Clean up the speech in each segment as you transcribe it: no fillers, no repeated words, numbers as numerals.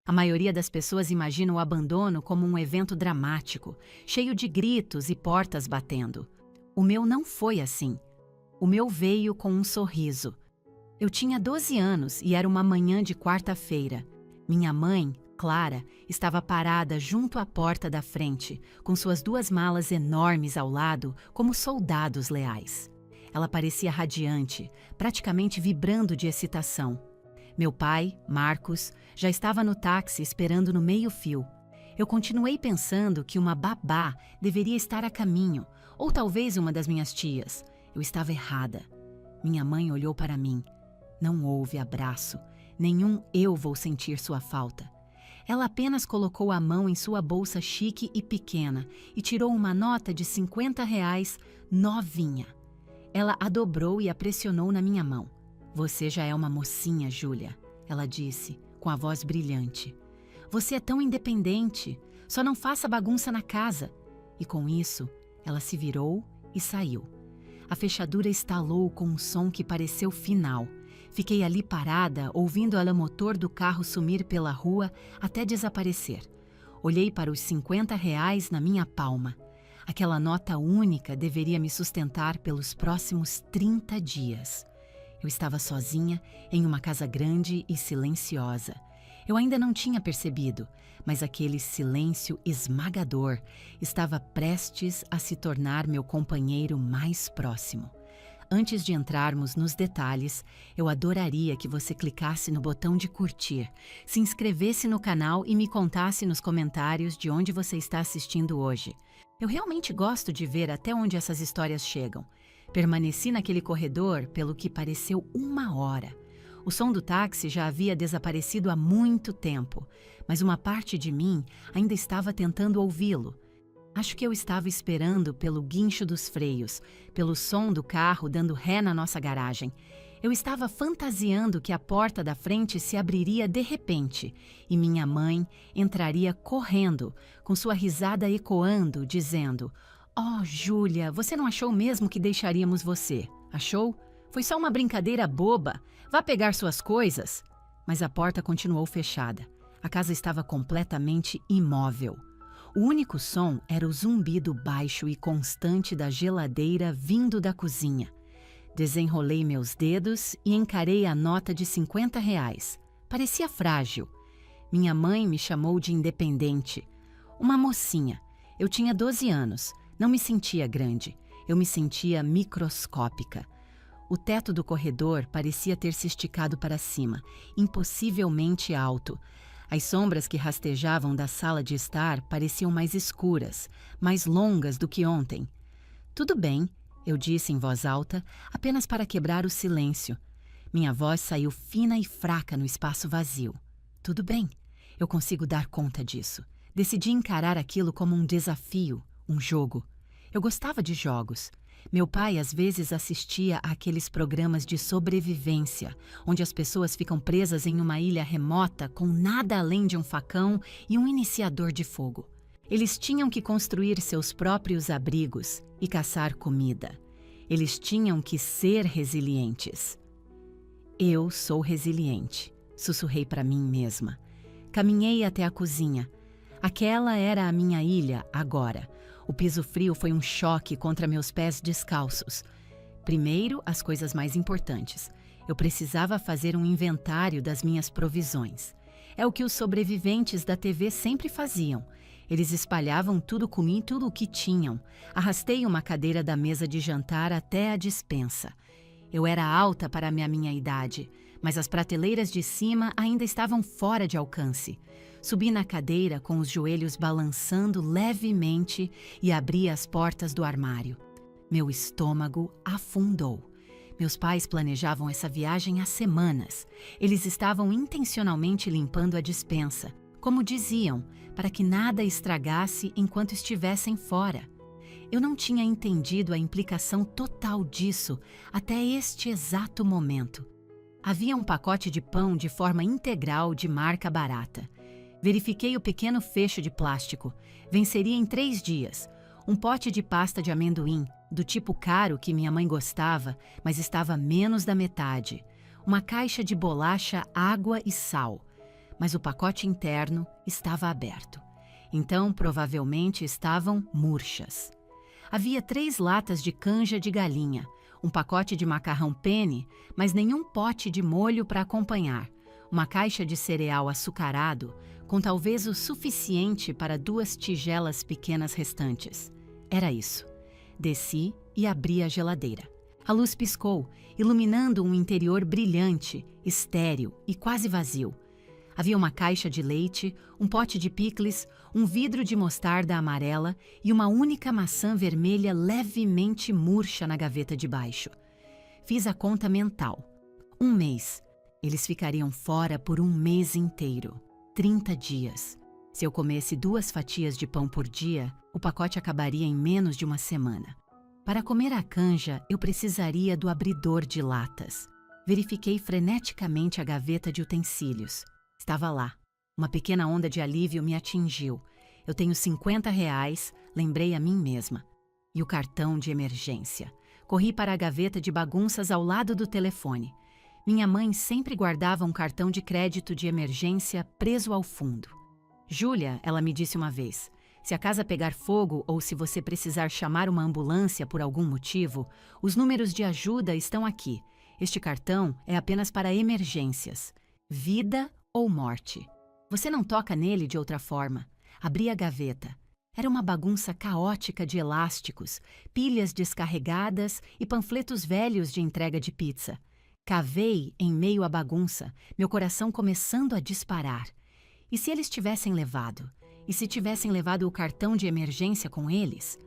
A maioria das pessoas imagina o abandono como um evento dramático, cheio de gritos e portas batendo. O meu não foi assim. O meu veio com um sorriso. Eu tinha 12 anos e era uma manhã de quarta-feira. Minha mãe, Clara, estava parada junto à porta da frente, com suas duas malas enormes ao lado, como soldados leais. Ela parecia radiante, praticamente vibrando de excitação. Meu pai, Marcos, já estava no táxi esperando no meio-fio. Eu continuei pensando que uma babá deveria estar a caminho, ou talvez uma das minhas tias. Eu estava errada. Minha mãe olhou para mim. Não houve abraço. Nenhum "eu vou sentir sua falta". Ela apenas colocou a mão em sua bolsa chique e pequena e tirou uma nota de R$ 50 novinha. Ela a dobrou e a pressionou na minha mão. "Você já é uma mocinha, Júlia", ela disse, com a voz brilhante. "Você é tão independente, só não faça bagunça na casa." E com isso, ela se virou e saiu. A fechadura estalou com um som que pareceu final. Fiquei ali parada, ouvindo o motor do carro sumir pela rua até desaparecer. Olhei para os R$ 50 na minha palma. Aquela nota única deveria me sustentar pelos próximos 30 dias. Eu estava sozinha, em uma casa grande e silenciosa. Eu ainda não tinha percebido, mas aquele silêncio esmagador estava prestes a se tornar meu companheiro mais próximo. Antes de entrarmos nos detalhes, eu adoraria que você clicasse no botão de curtir, se inscrevesse no canal e me contasse nos comentários de onde você está assistindo hoje. Eu realmente gosto de ver até onde essas histórias chegam. Permaneci naquele corredor pelo que pareceu 1 hora. O som do táxi já havia desaparecido há muito tempo, mas uma parte de mim ainda estava tentando ouvi-lo. Acho que eu estava esperando pelo guincho dos freios, pelo som do carro dando ré na nossa garagem. Eu estava fantasiando que a porta da frente se abriria de repente e minha mãe entraria correndo, com sua risada ecoando, dizendo: "Oh, Júlia, você não achou mesmo que deixaríamos você? Achou? Foi só uma brincadeira boba. Vá pegar suas coisas." Mas a porta continuou fechada. A casa estava completamente imóvel. O único som era o zumbido baixo e constante da geladeira vindo da cozinha. Desenrolei meus dedos e encarei a nota de R$ 50. Parecia frágil. Minha mãe me chamou de independente. Uma mocinha. Eu tinha 12 anos. Não me sentia grande. Eu me sentia microscópica. O teto do corredor parecia ter se esticado para cima, impossivelmente alto. As sombras que rastejavam da sala de estar pareciam mais escuras, mais longas do que ontem. "Tudo bem", eu disse em voz alta, apenas para quebrar o silêncio. Minha voz saiu fina e fraca no espaço vazio. "Tudo bem, eu consigo dar conta disso." Decidi encarar aquilo como um desafio, um jogo. Eu gostava de jogos. Meu pai às vezes assistia àqueles programas de sobrevivência, onde as pessoas ficam presas em uma ilha remota com nada além de um facão e um iniciador de fogo. Eles tinham que construir seus próprios abrigos e caçar comida. Eles tinham que ser resilientes. "Eu sou resiliente", sussurrei para mim mesma. Caminhei até a cozinha. Aquela era a minha ilha agora. O piso frio foi um choque contra meus pés descalços. Primeiro, as coisas mais importantes. Eu precisava fazer um inventário das minhas provisões. É o que os sobreviventes da TV sempre faziam. Eles espalhavam tudo comigo, tudo o que tinham. Arrastei uma cadeira da mesa de jantar até a despensa. Eu era alta para a minha idade, mas as prateleiras de cima ainda estavam fora de alcance. Subi na cadeira com os joelhos balançando levemente e abri as portas do armário. Meu estômago afundou. Meus pais planejavam essa viagem há semanas. Eles estavam intencionalmente limpando a despensa, como diziam, para que nada estragasse enquanto estivessem fora. Eu não tinha entendido a implicação total disso até este exato momento. Havia um pacote de pão de forma integral de marca barata. Verifiquei o pequeno fecho de plástico. Venceria em 3 dias. Um pote de pasta de amendoim, do tipo caro que minha mãe gostava, mas estava menos da metade. Uma caixa de bolacha, água e sal. mas o pacote interno estava aberto. Então, provavelmente estavam murchas. Havia 3 latas de canja de galinha, um pacote de macarrão penne, mas nenhum pote de molho para acompanhar, uma caixa de cereal açucarado, com talvez o suficiente para 2 tigelas pequenas restantes. Era isso. Desci e abri a geladeira. A luz piscou, iluminando um interior brilhante, estéril e quase vazio. Havia uma caixa de leite, um pote de picles, um vidro de mostarda amarela e uma única maçã vermelha levemente murcha na gaveta de baixo. Fiz a conta mental. 1 mês. Eles ficariam fora por 1 mês inteiro. 30 dias. Se eu comesse 2 fatias de pão por dia, o pacote acabaria em menos de uma semana. Para comer a canja, eu precisaria do abridor de latas. Verifiquei freneticamente a gaveta de utensílios. Estava lá. Uma pequena onda de alívio me atingiu. Eu tenho R$ 50, lembrei a mim mesma. E o cartão de emergência. Corri para a gaveta de bagunças ao lado do telefone. Minha mãe sempre guardava um cartão de crédito de emergência preso ao fundo. Júlia, ela me disse uma vez, se a casa pegar fogo ou se você precisar chamar uma ambulância por algum motivo, os números de ajuda estão aqui. Este cartão é apenas para emergências. Vida ou morte. Você não toca nele de outra forma. Abri a gaveta. Era uma bagunça caótica de elásticos, pilhas descarregadas e panfletos velhos de entrega de pizza. Cavei em meio à bagunça, meu coração começando a disparar. E se eles tivessem levado? E se tivessem levado o cartão de emergência com eles?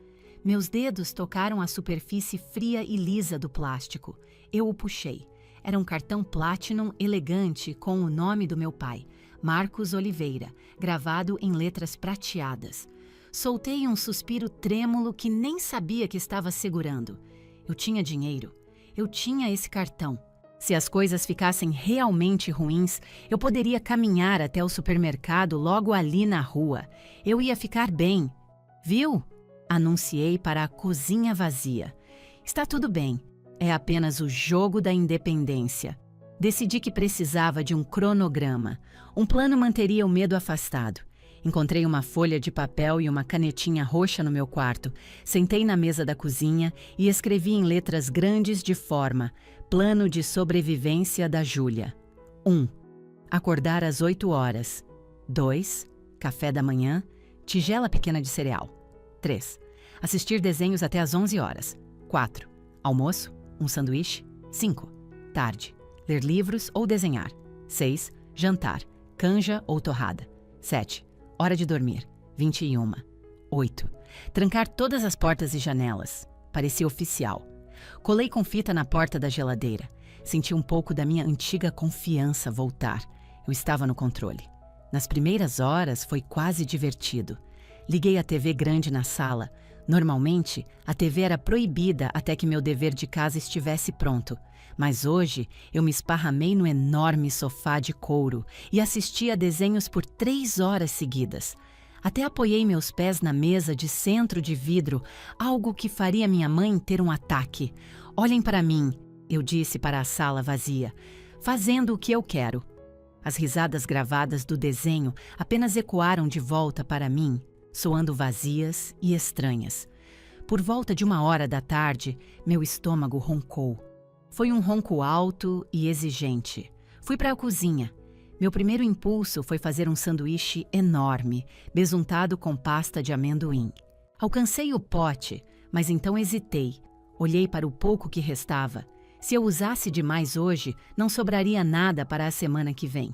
Meus dedos tocaram a superfície fria e lisa do plástico. Eu o puxei. Era um cartão Platinum elegante com o nome do meu pai, Marcos Oliveira, gravado em letras prateadas. Soltei um suspiro trêmulo que nem sabia que estava segurando. Eu tinha dinheiro. Eu tinha esse cartão. Se as coisas ficassem realmente ruins, eu poderia caminhar até o supermercado logo ali na rua. Eu ia ficar bem. Viu? Anunciei para a cozinha vazia. Está tudo bem. É apenas o jogo da independência. Decidi que precisava de um cronograma. Um plano manteria o medo afastado. Encontrei uma folha de papel e uma canetinha roxa no meu quarto. Sentei na mesa da cozinha e escrevi em letras grandes de forma: Plano de sobrevivência da Júlia. 1. Acordar às 8 horas. 2. Café da manhã, tigela pequena de cereal. 3. Assistir desenhos até às 11 horas. 4. Almoço, um sanduíche. 5. Tarde. Ler livros ou desenhar. 6. Jantar, canja ou torrada. 7. Hora de dormir, 21. 8. Trancar todas as portas e janelas. Parecia oficial. Colei com fita na porta da geladeira. Senti um pouco da minha antiga confiança voltar. Eu estava no controle. Nas primeiras horas foi quase divertido. Liguei a TV grande na sala. Normalmente, a TV era proibida até que meu dever de casa estivesse pronto. Mas hoje, eu me esparramei no enorme sofá de couro e assisti a desenhos por 3 horas seguidas. Até apoiei meus pés na mesa de centro de vidro, algo que faria minha mãe ter um ataque. Olhem para mim, eu disse para a sala vazia, fazendo o que eu quero. As risadas gravadas do desenho apenas ecoaram de volta para mim, soando vazias e estranhas. Por volta de 1 hora da tarde, meu estômago roncou. Foi um ronco alto e exigente. Fui para a cozinha. Meu primeiro impulso foi fazer um sanduíche enorme, besuntado com pasta de amendoim. Alcancei o pote, mas então hesitei. Olhei para o pouco que restava. Se eu usasse demais hoje, não sobraria nada para a semana que vem.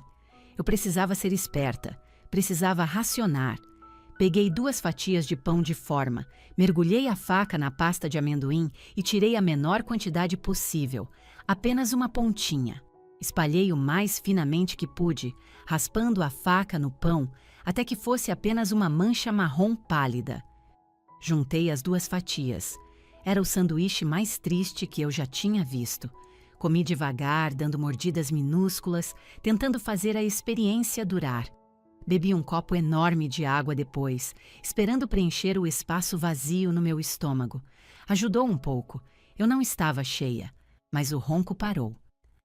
Eu precisava ser esperta, precisava racionar. Peguei 2 fatias de pão de forma, mergulhei a faca na pasta de amendoim e tirei a menor quantidade possível, apenas uma pontinha. Espalhei o mais finamente que pude, raspando a faca no pão até que fosse apenas uma mancha marrom pálida. Juntei as 2 fatias. Era o sanduíche mais triste que eu já tinha visto. Comi devagar, dando mordidas minúsculas, tentando fazer a experiência durar. Bebi um copo enorme de água depois, esperando preencher o espaço vazio no meu estômago. Ajudou um pouco. Eu não estava cheia, mas o ronco parou.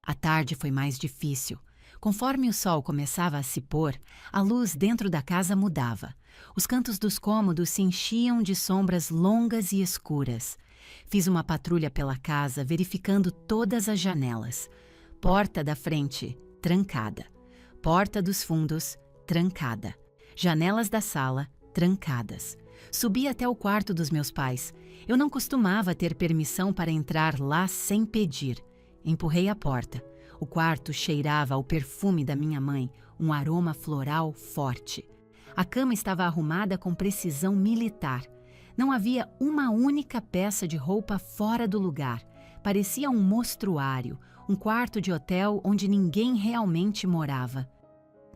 A tarde foi mais difícil. Conforme o sol começava a se pôr, a luz dentro da casa mudava. Os cantos dos cômodos se enchiam de sombras longas e escuras. Fiz uma patrulha pela casa, verificando todas as janelas. Porta da frente, trancada. Porta dos fundos, trancada. Janelas da sala, trancadas. Subi até o quarto dos meus pais. Eu não costumava ter permissão para entrar lá sem pedir. Empurrei a porta. O quarto cheirava ao perfume da minha mãe, um aroma floral forte. A cama estava arrumada com precisão militar. Não havia uma única peça de roupa fora do lugar. Parecia um mostruário, um quarto de hotel onde ninguém realmente morava.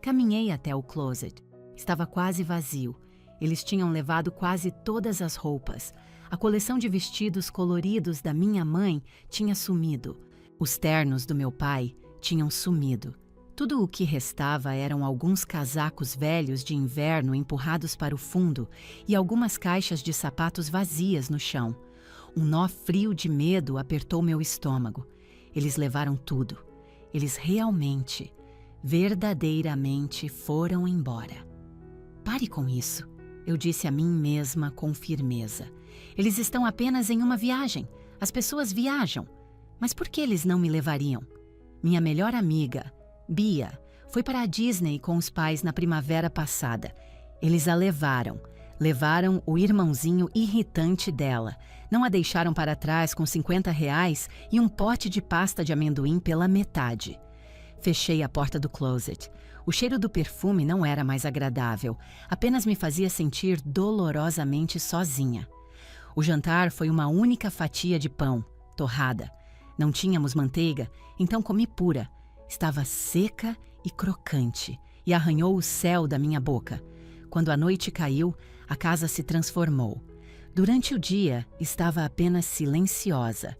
Caminhei até o closet. Estava quase vazio. Eles tinham levado quase todas as roupas. A coleção de vestidos coloridos da minha mãe tinha sumido. Os ternos do meu pai tinham sumido. Tudo o que restava eram alguns casacos velhos de inverno empurrados para o fundo e algumas caixas de sapatos vazias no chão. Um nó frio de medo apertou meu estômago. Eles levaram tudo. Eles realmente, verdadeiramente foram embora. Pare com isso, eu disse a mim mesma com firmeza. Eles estão apenas em uma viagem. As pessoas viajam. Mas por que eles não me levariam? Minha melhor amiga, Bia, foi para a Disney com os pais na primavera passada. Eles a levaram. Levaram o irmãozinho irritante dela. Não a deixaram para trás com R$ 50 e um pote de pasta de amendoim pela metade. Fechei a porta do closet. O cheiro do perfume não era mais agradável. Apenas me fazia sentir dolorosamente sozinha. O jantar foi uma única fatia de pão, torrada. Não tínhamos manteiga, então comi pura. Estava seca e crocante e arranhou o céu da minha boca. Quando a noite caiu, a casa se transformou. Durante o dia, estava apenas silenciosa.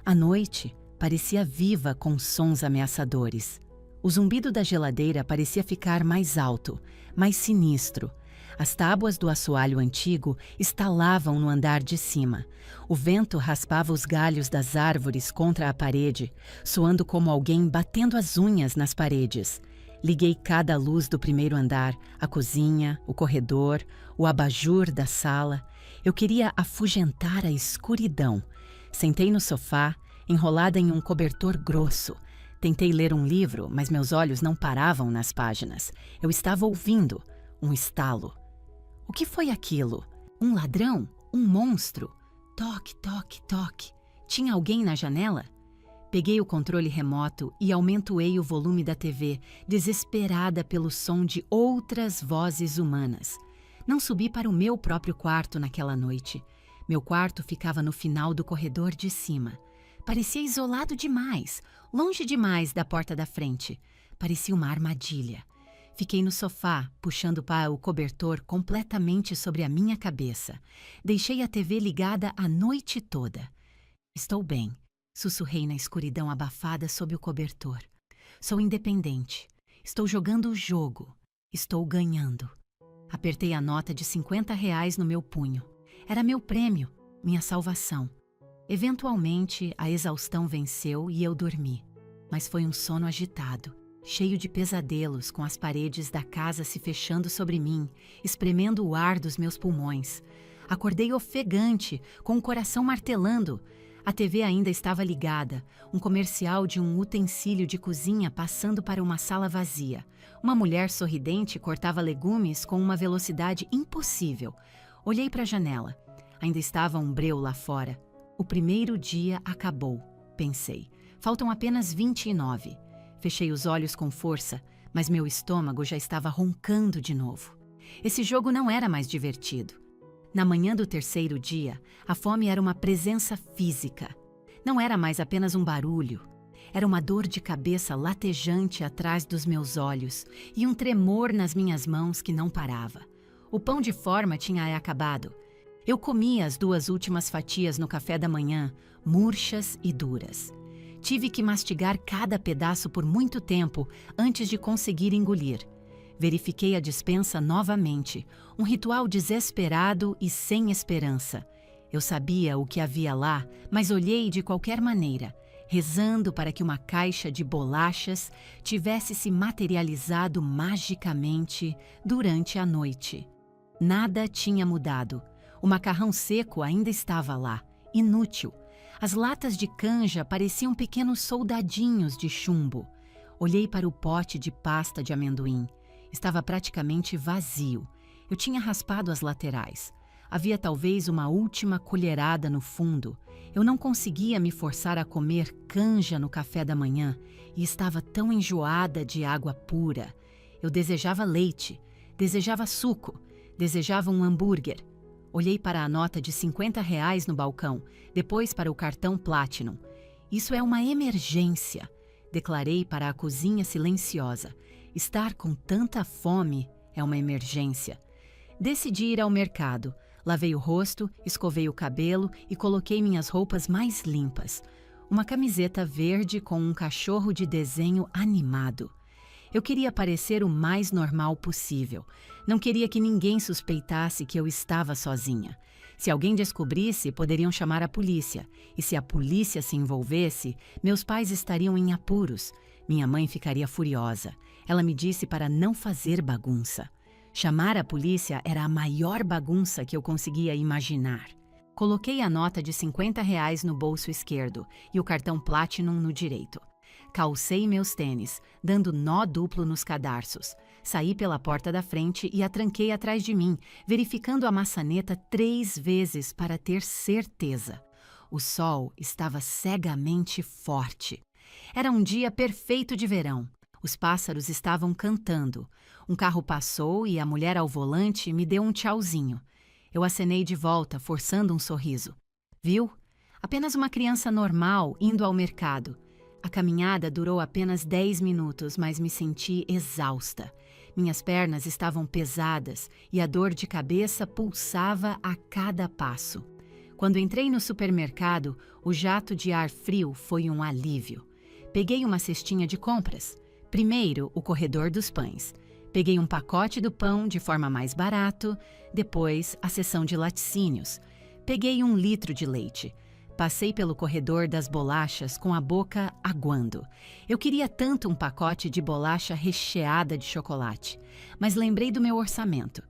À noite, parecia viva com sons ameaçadores. O zumbido da geladeira parecia ficar mais alto, mais sinistro. As tábuas do assoalho antigo estalavam no andar de cima. O vento raspava os galhos das árvores contra a parede, soando como alguém batendo as unhas nas paredes. Liguei cada luz do primeiro andar, a cozinha, o corredor, o abajur da sala. Eu queria afugentar a escuridão. Sentei no sofá, enrolada em um cobertor grosso. Tentei ler um livro, mas meus olhos não paravam nas páginas. Eu estava ouvindo um estalo. O que foi aquilo? Um ladrão? Um monstro? Toque, toque, toque. Tinha alguém na janela? Peguei o controle remoto e aumentei o volume da TV, desesperada pelo som de outras vozes humanas. Não subi para o meu próprio quarto naquela noite. Meu quarto ficava no final do corredor de cima. Parecia isolado demais, longe demais da porta da frente. Parecia uma armadilha. Fiquei no sofá, puxando para o cobertor completamente sobre a minha cabeça. Deixei a TV ligada a noite toda. Estou bem, sussurrei na escuridão abafada sob o cobertor. Sou independente. Estou jogando o jogo. Estou ganhando. Apertei a nota de R$ 50 no meu punho. Era meu prêmio, minha salvação. Eventualmente, a exaustão venceu e eu dormi. Mas foi um sono agitado, cheio de pesadelos, com as paredes da casa se fechando sobre mim, espremendo o ar dos meus pulmões. Acordei ofegante, com o coração martelando. A TV ainda estava ligada, um comercial de um utensílio de cozinha passando para uma sala vazia. Uma mulher sorridente cortava legumes com uma velocidade impossível. Olhei para a janela. Ainda estava um breu lá fora. O primeiro dia acabou, pensei. Faltam apenas 29. Fechei os olhos com força, mas meu estômago já estava roncando de novo. Esse jogo não era mais divertido. Na manhã do terceiro dia, a fome era uma presença física. Não era mais apenas um barulho. Era uma dor de cabeça latejante atrás dos meus olhos e um tremor nas minhas mãos que não parava. O pão de forma tinha acabado. Eu comia as 2 últimas fatias no café da manhã, murchas e duras. Tive que mastigar cada pedaço por muito tempo antes de conseguir engolir. Verifiquei a despensa novamente, um ritual desesperado e sem esperança. Eu sabia o que havia lá, mas olhei de qualquer maneira. rezando para que uma caixa de bolachas tivesse se materializado magicamente durante a noite. Nada tinha mudado. O macarrão seco ainda estava lá, inútil. As latas de canja pareciam pequenos soldadinhos de chumbo. Olhei para o pote de pasta de amendoim. Estava praticamente vazio. Eu tinha raspado as laterais. Havia talvez uma última colherada no fundo. Eu não conseguia me forçar a comer canja no café da manhã e estava tão enjoada de água pura. Eu desejava leite, desejava suco, desejava um hambúrguer. Olhei para a nota de R$ 50 no balcão, depois para o cartão Platinum. Isso é uma emergência, declarei para a cozinha silenciosa. Estar com tanta fome é uma emergência. Decidi ir ao mercado. Lavei o rosto, escovei o cabelo e coloquei minhas roupas mais limpas. Uma camiseta verde com um cachorro de desenho animado. Eu queria parecer o mais normal possível. Não queria que ninguém suspeitasse que eu estava sozinha. Se alguém descobrisse, poderiam chamar a polícia. E se a polícia se envolvesse, meus pais estariam em apuros. Minha mãe ficaria furiosa. Ela me disse para não fazer bagunça. Chamar a polícia era a maior bagunça que eu conseguia imaginar. Coloquei a nota de R$ 50 no bolso esquerdo e o cartão Platinum no direito. Calcei meus tênis, dando nó duplo nos cadarços. Saí pela porta da frente e a tranquei atrás de mim, verificando a maçaneta 3 vezes para ter certeza. O sol estava cegamente forte. Era um dia perfeito de verão. Os pássaros estavam cantando. Um carro passou e a mulher ao volante me deu um tchauzinho. Eu acenei de volta, forçando um sorriso. Viu? Apenas uma criança normal indo ao mercado. A caminhada durou apenas 10 minutos, mas me senti exausta. Minhas pernas estavam pesadas e a dor de cabeça pulsava a cada passo. Quando entrei no supermercado, o jato de ar frio foi um alívio. Peguei uma cestinha de compras. Primeiro, o corredor dos pães. Peguei um pacote do pão de forma mais barato, depois a seção de laticínios. Peguei 1 litro de leite. Passei pelo corredor das bolachas com a boca aguando. Eu queria tanto um pacote de bolacha recheada de chocolate, mas lembrei do meu orçamento.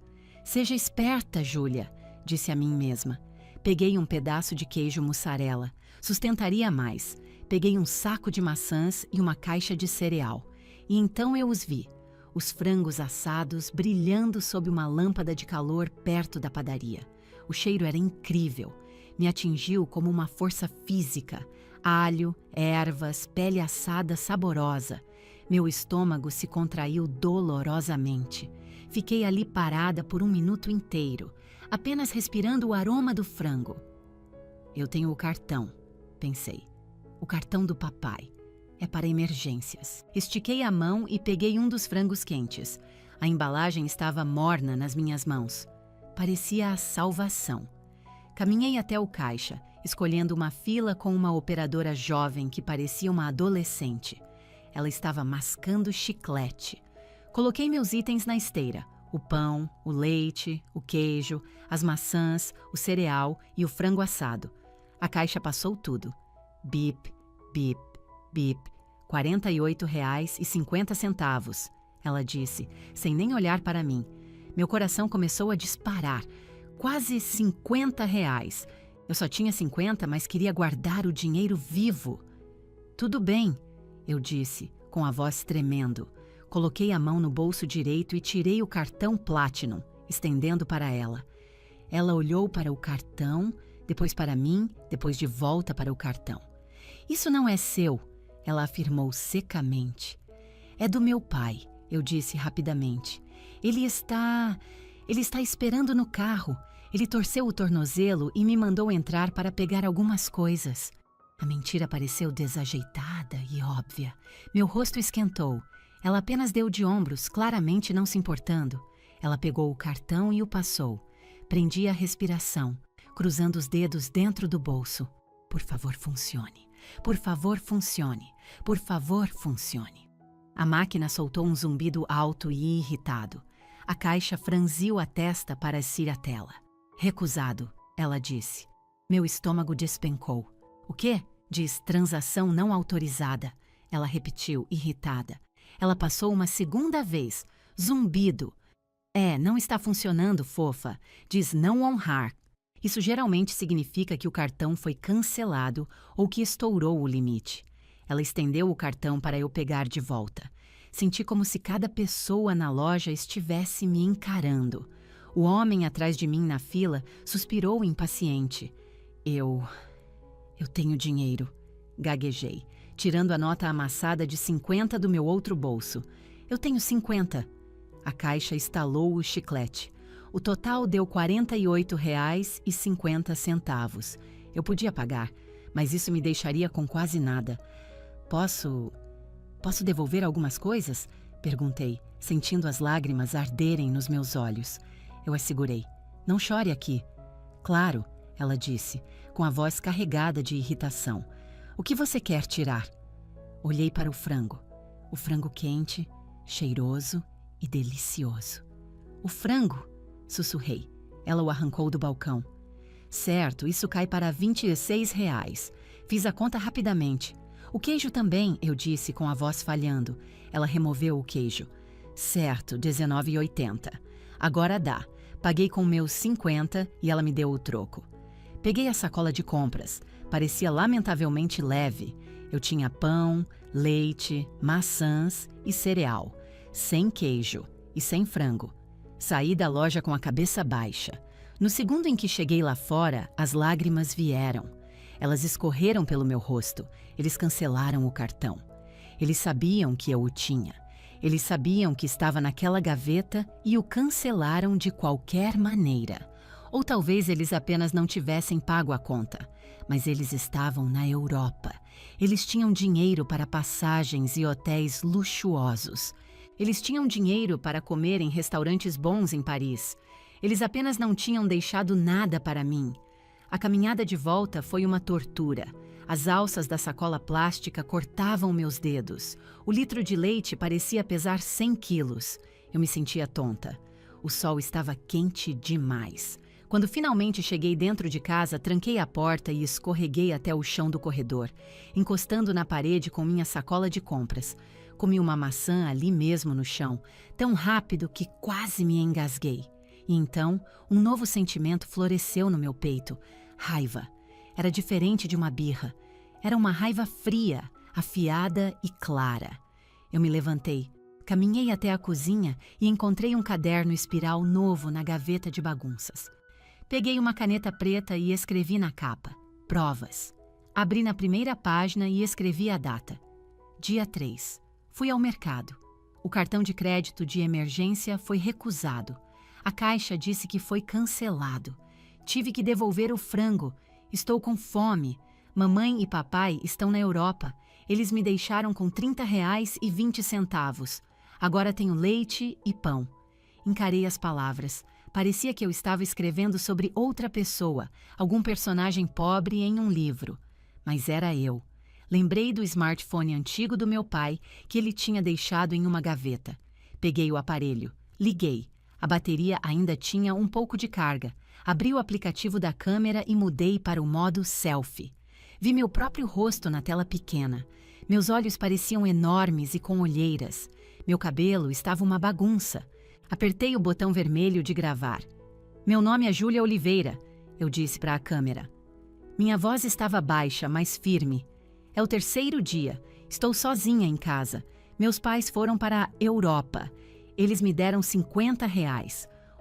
Seja esperta, Júlia, disse a mim mesma. Peguei um pedaço de queijo mussarela. Sustentaria mais. Peguei um saco de maçãs e uma caixa de cereal. E então eu os vi. Os frangos assados brilhando sob uma lâmpada de calor perto da padaria. O cheiro era incrível. Me atingiu como uma força física. Alho, ervas, pele assada saborosa. Meu estômago se contraiu dolorosamente. Fiquei ali parada por 1 minuto inteiro, apenas respirando o aroma do frango. Eu tenho o cartão, pensei. O cartão do papai. É para emergências. Estiquei a mão e peguei um dos frangos quentes. A embalagem estava morna nas minhas mãos. Parecia a salvação. Caminhei até o caixa, escolhendo uma fila com uma operadora jovem que parecia uma adolescente. Ela estava mascando chiclete. Coloquei meus itens na esteira: o pão, o leite, o queijo, as maçãs, o cereal e o frango assado. A caixa passou tudo. Bip, bip, bip. R$ 48,50, ela disse, sem nem olhar para mim. Meu coração começou a disparar. Quase R$ 50. Eu só tinha 50, mas queria guardar o dinheiro vivo. Tudo bem, eu disse, com a voz tremendo. Coloquei a mão no bolso direito e tirei o cartão Platinum, estendendo para ela. Ela olhou para o cartão, depois para mim, depois de volta para o cartão. Isso não é seu, ela afirmou secamente. É do meu pai, eu disse rapidamente. Ele está esperando no carro. Ele torceu o tornozelo e me mandou entrar para pegar algumas coisas. A mentira pareceu desajeitada e óbvia. Meu rosto esquentou. Ela apenas deu de ombros, claramente não se importando. Ela pegou o cartão e o passou. Prendi a respiração, cruzando os dedos dentro do bolso. Por favor, funcione. Por favor, funcione. Por favor, funcione. A máquina soltou um zumbido alto e irritado. A caixa franziu a testa para assir a tela. Recusado, ela disse. Meu estômago despencou. O quê? Diz transação não autorizada. Ela repetiu, irritada. Ela passou uma segunda vez. Zumbido. Não está funcionando, fofa. Diz não honrar. Isso geralmente significa que o cartão foi cancelado ou que estourou o limite. Ela estendeu o cartão para eu pegar de volta. Senti como se cada pessoa na loja estivesse me encarando. O homem atrás de mim na fila suspirou impaciente. Eu tenho dinheiro, gaguejei, tirando a nota amassada de 50 do meu outro bolso. Eu tenho 50. A caixa estalou o chiclete. O total deu R$ 48,50. Eu podia pagar, mas isso me deixaria com quase nada. Posso devolver algumas coisas? Perguntei, sentindo as lágrimas arderem nos meus olhos. Eu a segurei. Não chore aqui. Claro, ela disse, com a voz carregada de irritação. O que você quer tirar? Olhei para o frango. O frango quente, cheiroso e delicioso. O frango? Sussurrei. Ela o arrancou do balcão. Certo, isso cai para R$ 26. Fiz a conta rapidamente. O queijo também, eu disse com a voz falhando. Ela removeu o queijo. Certo, R$ 19,80. Agora dá. Paguei com meus 50 e ela me deu o troco. Peguei a sacola de compras. Parecia lamentavelmente leve. Eu tinha pão, leite, maçãs e cereal. Sem queijo e sem frango. Saí da loja com a cabeça baixa. No segundo em que cheguei lá fora, as lágrimas vieram. Elas escorreram pelo meu rosto. Eles cancelaram o cartão. Eles sabiam que eu o tinha. Eles sabiam que estava naquela gaveta e o cancelaram de qualquer maneira. Ou talvez eles apenas não tivessem pago a conta. Mas eles estavam na Europa. Eles tinham dinheiro para passagens e hotéis luxuosos. Eles tinham dinheiro para comer em restaurantes bons em Paris. Eles apenas não tinham deixado nada para mim. A caminhada de volta foi uma tortura. As alças da sacola plástica cortavam meus dedos. O litro de leite parecia pesar 100 quilos. Eu me sentia tonta. O sol estava quente demais. Quando finalmente cheguei dentro de casa, tranquei a porta e escorreguei até o chão do corredor, encostando na parede com minha sacola de compras. Comi uma maçã ali mesmo no chão, tão rápido que quase me engasguei. E então, um novo sentimento floresceu no meu peito. Raiva. Era diferente de uma birra. Era uma raiva fria, afiada e clara. Eu me levantei, caminhei até a cozinha e encontrei um caderno espiral novo na gaveta de bagunças. Peguei uma caneta preta e escrevi na capa. Provas. Abri na primeira página e escrevi a data. Dia 3. Fui ao mercado. O cartão de crédito de emergência foi recusado. A caixa disse que foi cancelado. Tive que devolver o frango. Estou com fome. Mamãe e papai estão na Europa. Eles me deixaram com R$ 30,20. Agora tenho leite e pão. Encarei as palavras. Parecia que eu estava escrevendo sobre outra pessoa, algum personagem pobre em um livro. Mas era eu. Lembrei do smartphone antigo do meu pai, que ele tinha deixado em uma gaveta. Peguei o aparelho. Liguei. A bateria ainda tinha um pouco de carga. Abri o aplicativo da câmera e mudei para o modo selfie. Vi meu próprio rosto na tela pequena. Meus olhos pareciam enormes e com olheiras. Meu cabelo estava uma bagunça. Apertei o botão vermelho de gravar. Meu nome é Júlia Oliveira, eu disse para a câmera. Minha voz estava baixa, mas firme. É o terceiro dia. Estou sozinha em casa. Meus pais foram para a Europa. Eles me deram R$ 50.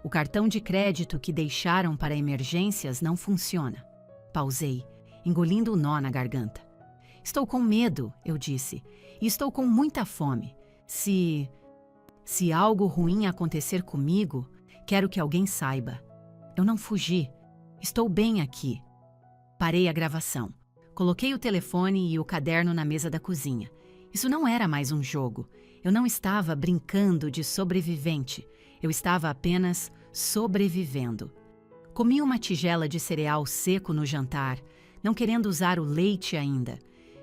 O cartão de crédito que deixaram para emergências não funciona. Pausei, engolindo o nó na garganta. Estou com medo, eu disse, e estou com muita fome. Se algo ruim acontecer comigo, quero que alguém saiba. Eu não fugi. Estou bem aqui. Parei a gravação. Coloquei o telefone e o caderno na mesa da cozinha. Isso não era mais um jogo. Eu não estava brincando de sobrevivente. Eu estava apenas sobrevivendo. Comi uma tigela de cereal seco no jantar, não querendo usar o leite ainda.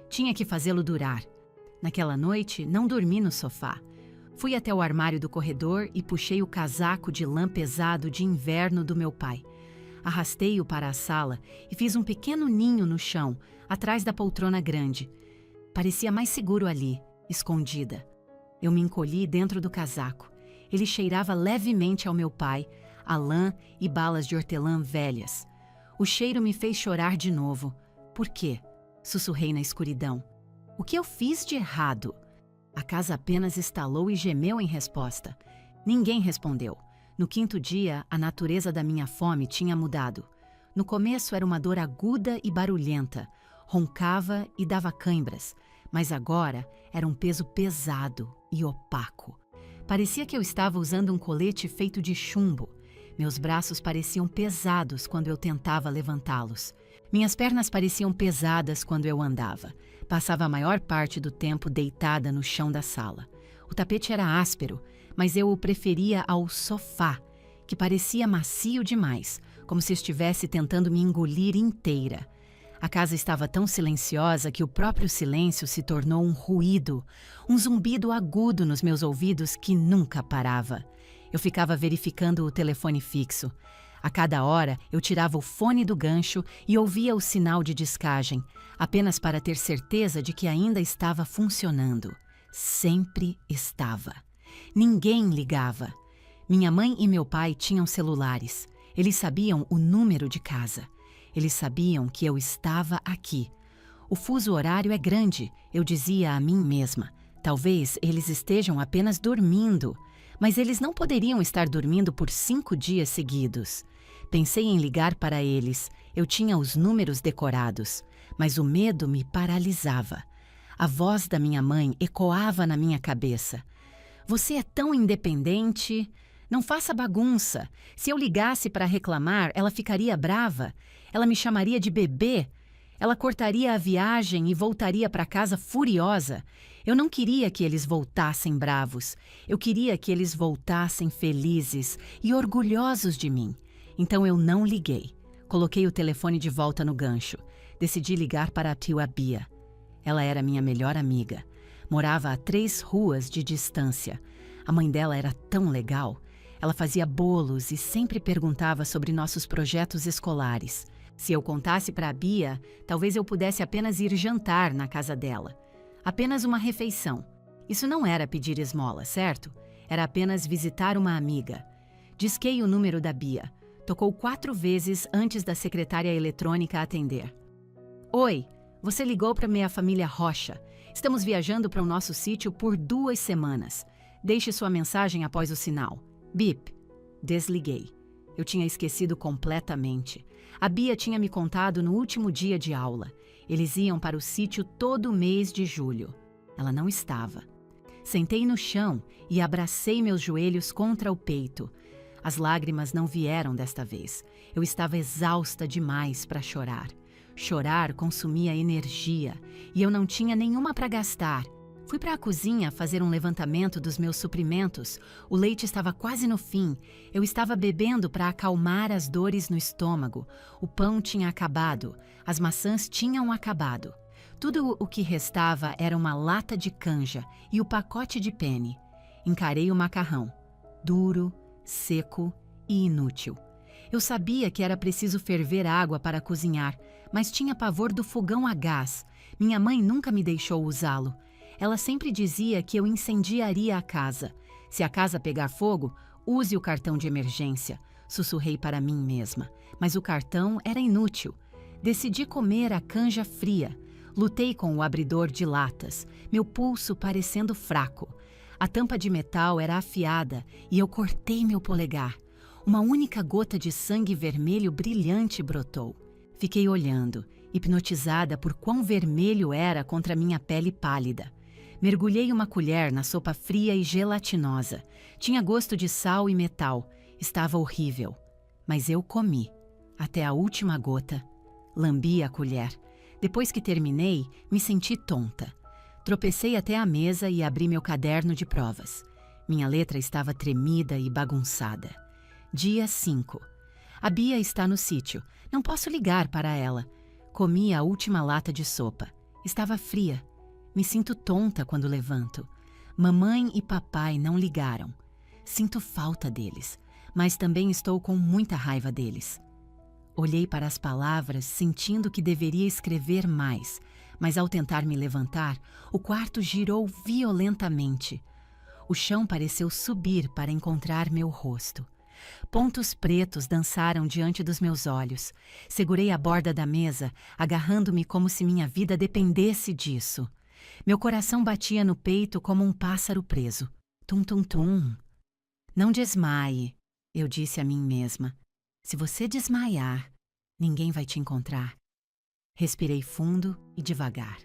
Tinha que fazê-lo durar. Naquela noite, não dormi no sofá. Fui até o armário do corredor e puxei o casaco de lã pesado de inverno do meu pai. Arrastei-o para a sala e fiz um pequeno ninho no chão, atrás da poltrona grande. Parecia mais seguro ali, escondida. Eu me encolhi dentro do casaco. Ele cheirava levemente ao meu pai, a lã e balas de hortelã velhas. O cheiro me fez chorar de novo. Por quê? Sussurrei na escuridão. O que eu fiz de errado? A casa apenas estalou e gemeu em resposta. Ninguém respondeu. No quinto dia, a natureza da minha fome tinha mudado. No começo era uma dor aguda e barulhenta. Roncava e dava cãibras. Mas agora era um peso pesado e opaco. Parecia que eu estava usando um colete feito de chumbo. Meus braços pareciam pesados quando eu tentava levantá-los. Minhas pernas pareciam pesadas quando eu andava. Passava a maior parte do tempo deitada no chão da sala. O tapete era áspero, mas eu o preferia ao sofá, que parecia macio demais, como se estivesse tentando me engolir inteira. A casa estava tão silenciosa que o próprio silêncio se tornou um ruído, um zumbido agudo nos meus ouvidos que nunca parava. Eu ficava verificando o telefone fixo. A cada hora, eu tirava o fone do gancho e ouvia o sinal de descagem, apenas para ter certeza de que ainda estava funcionando. Sempre estava. Ninguém ligava. Minha mãe e meu pai tinham celulares. Eles sabiam o número de casa. Eles sabiam que eu estava aqui. O fuso horário é grande, eu dizia a mim mesma. Talvez eles estejam apenas dormindo. Mas eles não poderiam estar dormindo por 5 dias seguidos. Pensei em ligar para eles. Eu tinha os números decorados, mas o medo me paralisava. A voz da minha mãe ecoava na minha cabeça. Você é tão independente. Não faça bagunça. Se eu ligasse para reclamar, ela ficaria brava. Ela me chamaria de bebê. Ela cortaria a viagem e voltaria para casa furiosa. Eu não queria que eles voltassem bravos. Eu queria que eles voltassem felizes e orgulhosos de mim. Então eu não liguei. Coloquei o telefone de volta no gancho. Decidi ligar para a tia Bia. Ela era minha melhor amiga. Morava a 3 ruas de distância. A mãe dela era tão legal. Ela fazia bolos e sempre perguntava sobre nossos projetos escolares. Se eu contasse para a Bia, talvez eu pudesse apenas ir jantar na casa dela. Apenas uma refeição. Isso não era pedir esmola, certo? Era apenas visitar uma amiga. Disquei o número da Bia. Tocou 4 vezes antes da secretária eletrônica atender. Oi, você ligou para minha família Rocha. Estamos viajando para o nosso sítio por 2 semanas. Deixe sua mensagem após o sinal. Bip. Desliguei. Eu tinha esquecido completamente. A Bia tinha me contado no último dia de aula. Eles iam para o sítio todo mês de julho. Ela não estava. Sentei no chão e abracei meus joelhos contra o peito. As lágrimas não vieram desta vez. Eu estava exausta demais para chorar. Chorar consumia energia e eu não tinha nenhuma para gastar. Fui para a cozinha fazer um levantamento dos meus suprimentos. O leite estava quase no fim. Eu estava bebendo para acalmar as dores no estômago. O pão tinha acabado. As maçãs tinham acabado. Tudo o que restava era uma lata de canja e o pacote de penne. Encarei o macarrão. Duro, seco e inútil. Eu sabia que era preciso ferver água para cozinhar, mas tinha pavor do fogão a gás. Minha mãe nunca me deixou usá-lo. Ela sempre dizia que eu incendiaria a casa. Se a casa pegar fogo, use o cartão de emergência. Sussurrei para mim mesma. Mas o cartão era inútil. Decidi comer a canja fria. Lutei com o abridor de latas, meu pulso parecendo fraco. A tampa de metal era afiada e eu cortei meu polegar. Uma única gota de sangue vermelho brilhante brotou. Fiquei olhando, hipnotizada por quão vermelho era contra minha pele pálida. Mergulhei uma colher na sopa fria e gelatinosa. Tinha gosto de sal e metal. Estava horrível. Mas eu comi. Até a última gota. Lambi a colher. Depois que terminei, me senti tonta. Tropecei até a mesa e abri meu caderno de provas. Minha letra estava tremida e bagunçada. Dia 5. A Bia está no sítio. Não posso ligar para ela. Comi a última lata de sopa. Estava fria. Me sinto tonta quando levanto. Mamãe e papai não ligaram. Sinto falta deles, mas também estou com muita raiva deles. Olhei para as palavras, sentindo que deveria escrever mais, mas ao tentar me levantar, o quarto girou violentamente. O chão pareceu subir para encontrar meu rosto. Pontos pretos dançaram diante dos meus olhos. Segurei a borda da mesa, agarrando-me como se minha vida dependesse disso. Meu coração batia no peito como um pássaro preso. Tum-tum-tum. Não desmaie, eu disse a mim mesma. Se você desmaiar, ninguém vai te encontrar. Respirei fundo e devagar.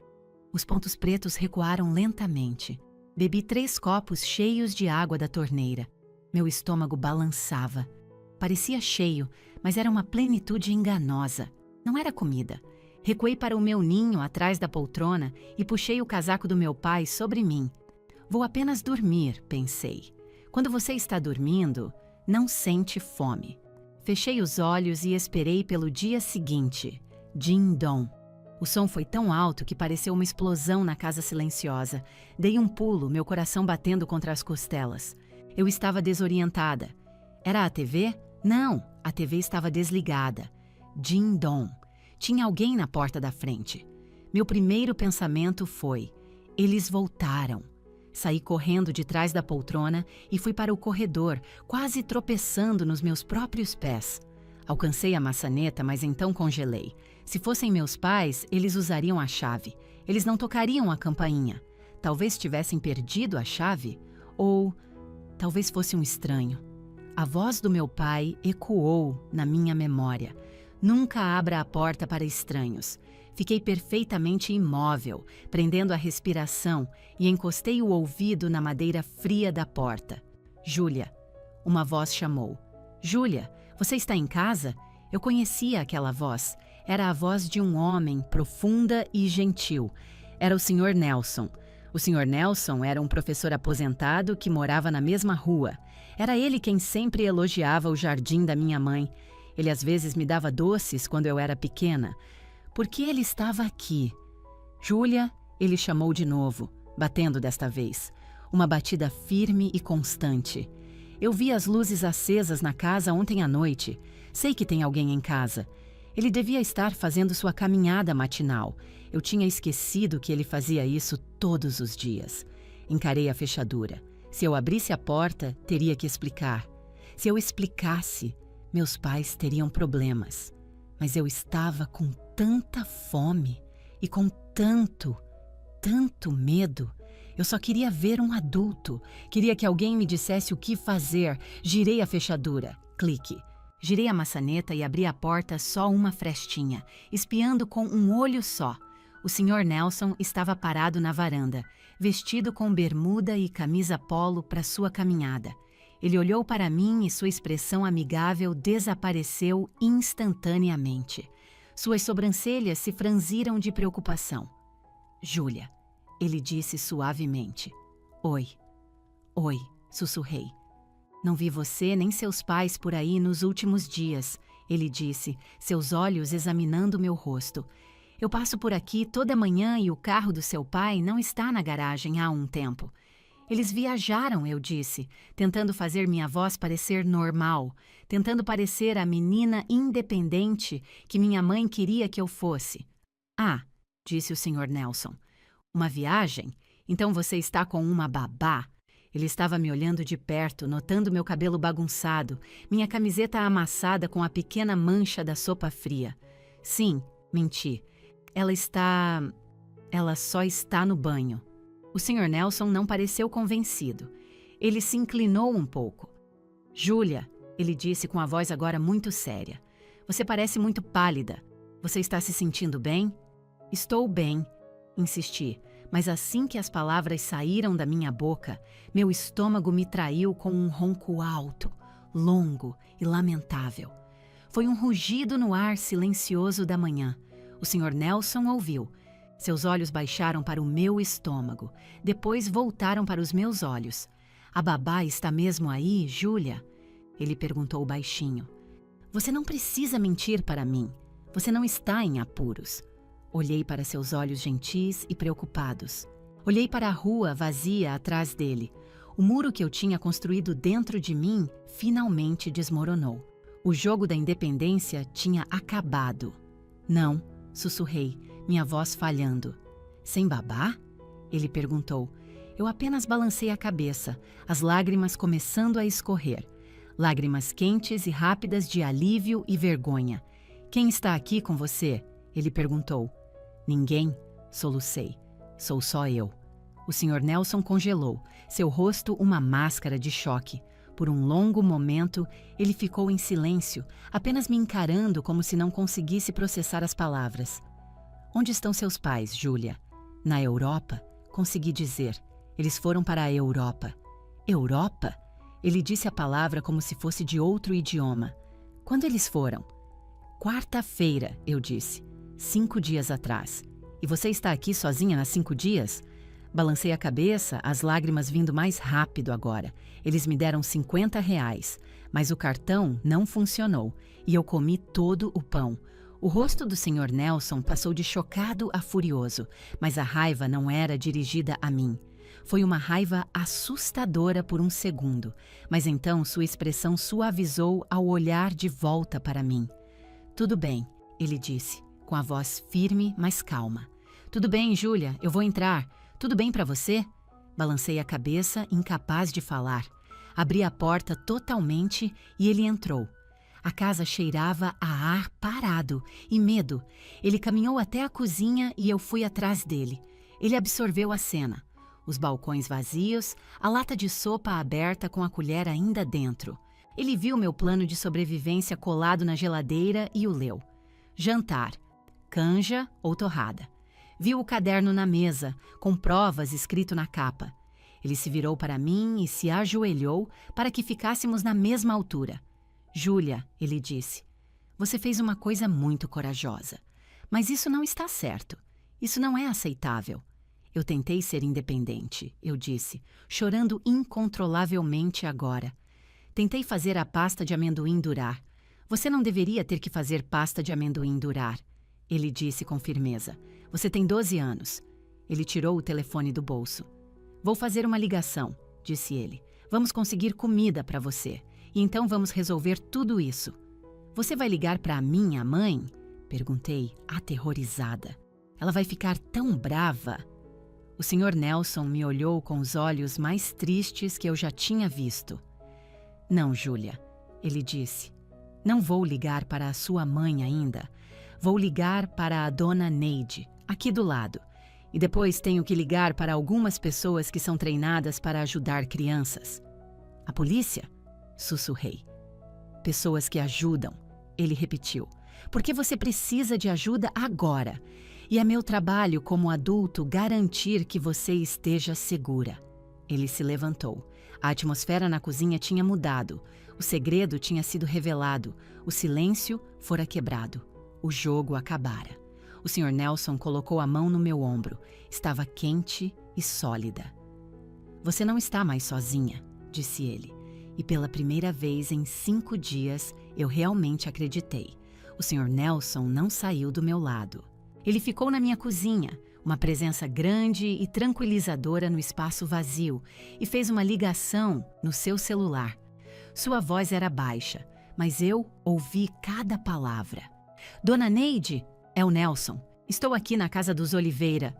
Os pontos pretos recuaram lentamente. Bebi 3 copos cheios de água da torneira. Meu estômago balançava. Parecia cheio, mas era uma plenitude enganosa. Não era comida. Recuei para o meu ninho atrás da poltrona e puxei o casaco do meu pai sobre mim. Vou apenas dormir, pensei. Quando você está dormindo, não sente fome. Fechei os olhos e esperei pelo dia seguinte. Din-dom. O som foi tão alto que pareceu uma explosão na casa silenciosa. Dei um pulo, meu coração batendo contra as costelas. Eu estava desorientada. Era a TV? Não, a TV estava desligada. Din-dom. Tinha alguém na porta da frente. Meu primeiro pensamento foi: eles voltaram. Saí correndo de trás da poltrona e fui para o corredor, quase tropeçando nos meus próprios pés. Alcancei a maçaneta, mas então congelei. Se fossem meus pais, eles usariam a chave. Eles não tocariam a campainha. Talvez tivessem perdido a chave. Ou talvez fosse um estranho. A voz do meu pai ecoou na minha memória. Nunca abra a porta para estranhos. Fiquei perfeitamente imóvel, prendendo a respiração, e encostei o ouvido na madeira fria da porta. Júlia. Uma voz chamou. Júlia, você está em casa? Eu conhecia aquela voz. Era a voz de um homem, profunda e gentil. Era o Sr. Nelson. O Sr. Nelson era um professor aposentado que morava na mesma rua. Era ele quem sempre elogiava o jardim da minha mãe. Ele às vezes me dava doces quando eu era pequena. Por que ele estava aqui? Júlia, ele chamou de novo, batendo desta vez. Uma batida firme e constante. Eu vi as luzes acesas na casa ontem à noite. Sei que tem alguém em casa. Ele devia estar fazendo sua caminhada matinal. Eu tinha esquecido que ele fazia isso todos os dias. Encarei a fechadura. Se eu abrisse a porta, teria que explicar. Se eu explicasse, meus pais teriam problemas. Mas eu estava com tanta fome e com tanto medo. Eu só queria ver um adulto. Queria que alguém me dissesse o que fazer. Girei a fechadura. Clique. Girei a maçaneta e abri a porta só uma frestinha, espiando com um olho só. O Sr. Nelson estava parado na varanda, vestido com bermuda e camisa polo para sua caminhada. Ele olhou para mim e sua expressão amigável desapareceu instantaneamente. Suas sobrancelhas se franziram de preocupação. Júlia, ele disse suavemente. Oi. Oi, sussurrei. Não vi você nem seus pais por aí nos últimos dias, ele disse, seus olhos examinando meu rosto. Eu passo por aqui toda manhã e o carro do seu pai não está na garagem há um tempo. Eles viajaram, eu disse, tentando fazer minha voz parecer normal, tentando parecer a menina independente que minha mãe queria que eu fosse. Ah, disse o Sr. Nelson. Uma viagem? Então você está com uma babá? Ele estava me olhando de perto, notando meu cabelo bagunçado, minha camiseta amassada com a pequena mancha da sopa fria. Sim, menti. Ela só está no banho. O Sr. Nelson não pareceu convencido. Ele se inclinou um pouco. Júlia, ele disse com a voz agora muito séria. Você parece muito pálida. Você está se sentindo bem? Estou bem, insisti. Mas assim que as palavras saíram da minha boca, meu estômago me traiu com um ronco alto, longo e lamentável. Foi um rugido no ar silencioso da manhã. O Sr. Nelson ouviu. Seus olhos baixaram para o meu estômago, depois voltaram para os meus olhos. A babá está mesmo aí, Júlia? Ele perguntou baixinho. Você não precisa mentir para mim. Você não está em apuros. Olhei para seus olhos gentis e preocupados. Olhei para a rua vazia atrás dele. O muro que eu tinha construído dentro de mim finalmente desmoronou. O jogo da independência tinha acabado. Não, sussurrei, minha voz falhando. Sem babá? Ele perguntou. Eu apenas balancei a cabeça, as lágrimas começando a escorrer. Lágrimas quentes e rápidas de alívio e vergonha. Quem está aqui com você? Ele perguntou. Ninguém, solucei. Sou só eu. O Sr. Nelson congelou, seu rosto uma máscara de choque. Por um longo momento, ele ficou em silêncio, apenas me encarando como se não conseguisse processar as palavras. Onde estão seus pais, Júlia? Na Europa? Consegui dizer. Eles foram para a Europa. Europa? Ele disse a palavra como se fosse de outro idioma. Quando eles foram? Quarta-feira, eu disse. 5 dias atrás. E você está aqui sozinha há 5 dias? Balancei a cabeça, as lágrimas vindo mais rápido agora. Eles me deram R$ 50, mas o cartão não funcionou e eu comi todo o pão. O rosto do Sr. Nelson passou de chocado a furioso, mas a raiva não era dirigida a mim. Foi uma raiva assustadora por um segundo, mas então sua expressão suavizou ao olhar de volta para mim. Tudo bem, ele disse, com a voz firme, mas calma. Tudo bem, Júlia, eu vou entrar. Tudo bem para você? Balancei a cabeça, incapaz de falar. Abri a porta totalmente e ele entrou. A casa cheirava a ar parado e medo. Ele caminhou até a cozinha e eu fui atrás dele. Ele absorveu a cena. Os balcões vazios, a lata de sopa aberta com a colher ainda dentro. Ele viu meu plano de sobrevivência colado na geladeira e o leu. Jantar, canja ou torrada. Viu o caderno na mesa, com provas escrito na capa. Ele se virou para mim e se ajoelhou para que ficássemos na mesma altura. Júlia, ele disse, você fez uma coisa muito corajosa. Mas isso não está certo. Isso não é aceitável. Eu tentei ser independente, eu disse, chorando incontrolavelmente agora. Tentei fazer a pasta de amendoim durar. Você não deveria ter que fazer pasta de amendoim durar. Ele disse com firmeza. Você tem 12 anos. Ele tirou o telefone do bolso. Vou fazer uma ligação, disse ele. Vamos conseguir comida para você. E então vamos resolver tudo isso. Você vai ligar para a minha mãe? Perguntei, aterrorizada. Ela vai ficar tão brava. O Sr. Nelson me olhou com os olhos mais tristes que eu já tinha visto. Não, Júlia, ele disse. Não vou ligar para a sua mãe ainda. Vou ligar para a dona Neide, aqui do lado. E depois tenho que ligar para algumas pessoas que são treinadas para ajudar crianças. A polícia? Sussurrei. Pessoas que ajudam, ele repetiu. Porque você precisa de ajuda agora. E é meu trabalho como adulto garantir que você esteja segura. Ele se levantou. A atmosfera na cozinha tinha mudado. O segredo tinha sido revelado. O silêncio fora quebrado. O jogo acabara. O Sr. Nelson colocou a mão no meu ombro. Estava quente e sólida. Você não está mais sozinha, disse ele. E pela primeira vez em 5 dias, eu realmente acreditei. O Sr. Nelson não saiu do meu lado. Ele ficou na minha cozinha, uma presença grande e tranquilizadora no espaço vazio, e fez uma ligação no seu celular. Sua voz era baixa, mas eu ouvi cada palavra. Dona Neide, é o Nelson. Estou aqui na casa dos Oliveira.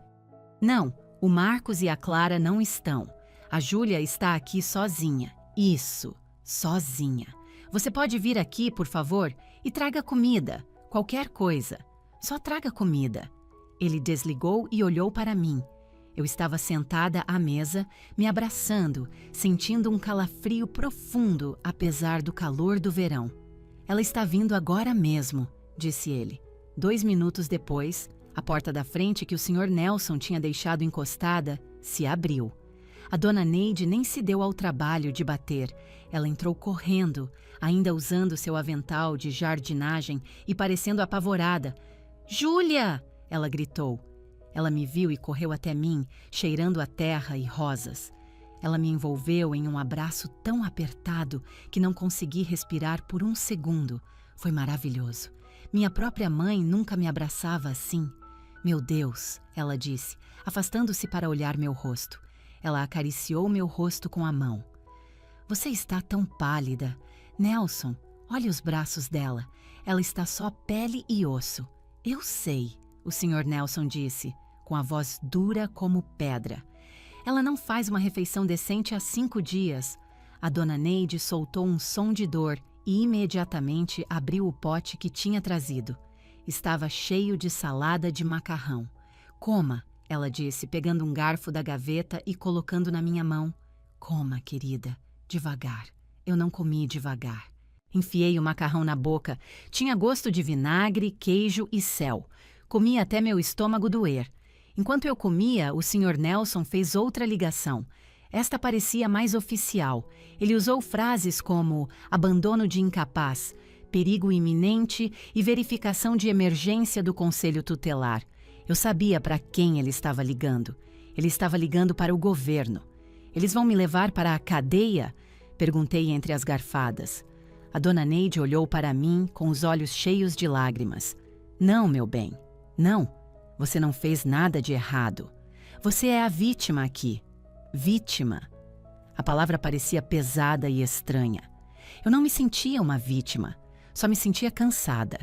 Não, o Marcos e a Clara não estão. A Júlia está aqui sozinha. Isso, sozinha. Você pode vir aqui, por favor, e traga comida, qualquer coisa. Só traga comida. Ele desligou e olhou para mim. Eu estava sentada à mesa, me abraçando, sentindo um calafrio profundo, apesar do calor do verão. Ela está vindo agora mesmo, disse ele. 2 minutos depois, a porta da frente que o Sr. Nelson tinha deixado encostada se abriu. A dona Neide nem se deu ao trabalho de bater. Ela entrou correndo, ainda usando seu avental de jardinagem e parecendo apavorada. Júlia! Ela gritou. Ela me viu e correu até mim, cheirando a terra e rosas. Ela me envolveu em um abraço tão apertado que não consegui respirar por um segundo. Foi maravilhoso. Minha própria mãe nunca me abraçava assim. Meu Deus, ela disse, afastando-se para olhar meu rosto. Ela acariciou meu rosto com a mão. Você está tão pálida. Nelson, Olhe os braços dela. Ela está só pele e osso. Eu sei, o Sr. Nelson disse, com a voz dura como pedra. Ela não faz uma refeição decente há 5 dias. A dona Neide soltou um som de dor e imediatamente abriu o pote que tinha trazido. Estava cheio de salada de macarrão. Coma, ela disse, pegando um garfo da gaveta e colocando na minha mão. Coma, querida, devagar. Eu não comi devagar. Enfiei o macarrão na boca. Tinha gosto de vinagre, queijo e céu. Comi até meu estômago doer. Enquanto eu comia, o Sr. Nelson fez outra ligação. Esta parecia mais oficial. Ele usou frases como abandono de incapaz, perigo iminente e verificação de emergência do Conselho Tutelar. Eu sabia para quem ele estava ligando. Ele estava ligando para o governo. Eles vão me levar para a cadeia? Perguntei entre as garfadas. A dona Neide olhou para mim com os olhos cheios de lágrimas. Não, meu bem, não. Você não fez nada de errado. Você é a vítima aqui. Vítima. A palavra parecia pesada e estranha. Eu não me sentia uma vítima, só me sentia cansada.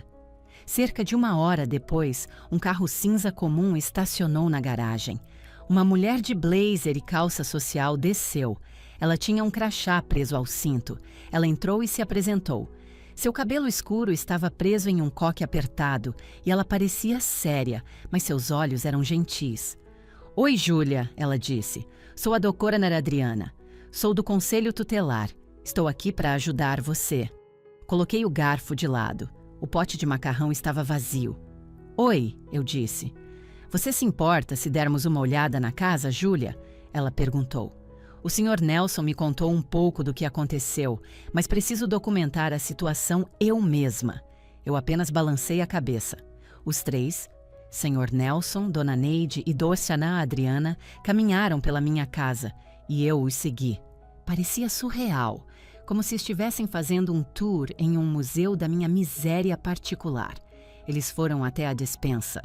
Cerca de 1 hora depois, um carro cinza comum estacionou na garagem. Uma mulher de blazer e calça social desceu. Ela tinha um crachá preso ao cinto. Ela entrou e se apresentou. Seu cabelo escuro estava preso em um coque apertado e ela parecia séria, mas seus olhos eram gentis. Oi, Júlia, ela disse. Sou a doutora Ana Adriana. Sou do Conselho Tutelar. Estou aqui para ajudar você. Coloquei o garfo de lado. O pote de macarrão estava vazio. Oi, eu disse. Você se importa se dermos uma olhada na casa, Júlia? Ela perguntou. O Sr. Nelson me contou um pouco do que aconteceu, mas preciso documentar a situação eu mesma. Eu apenas balancei a cabeça. Os 3, Sr. Nelson, Dona Neide e Doce Ana Adriana, caminharam pela minha casa e eu os segui. Parecia surreal, como se estivessem fazendo um tour em um museu da minha miséria particular. Eles foram até a despensa.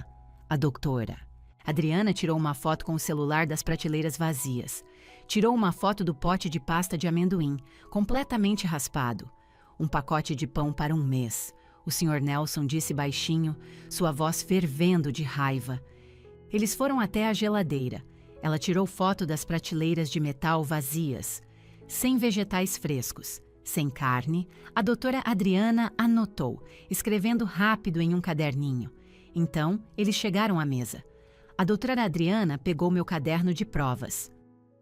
A doutora. Adriana tirou uma foto com o celular das prateleiras vazias. Tirou uma foto do pote de pasta de amendoim, completamente raspado. Um pacote de pão para 1 mês. O Sr. Nelson disse baixinho, sua voz fervendo de raiva. Eles foram até a geladeira. Ela tirou foto das prateleiras de metal vazias. Sem vegetais frescos, sem carne, a doutora Adriana anotou, escrevendo rápido em um caderninho. Então, eles chegaram à mesa. A doutora Adriana pegou meu caderno de provas.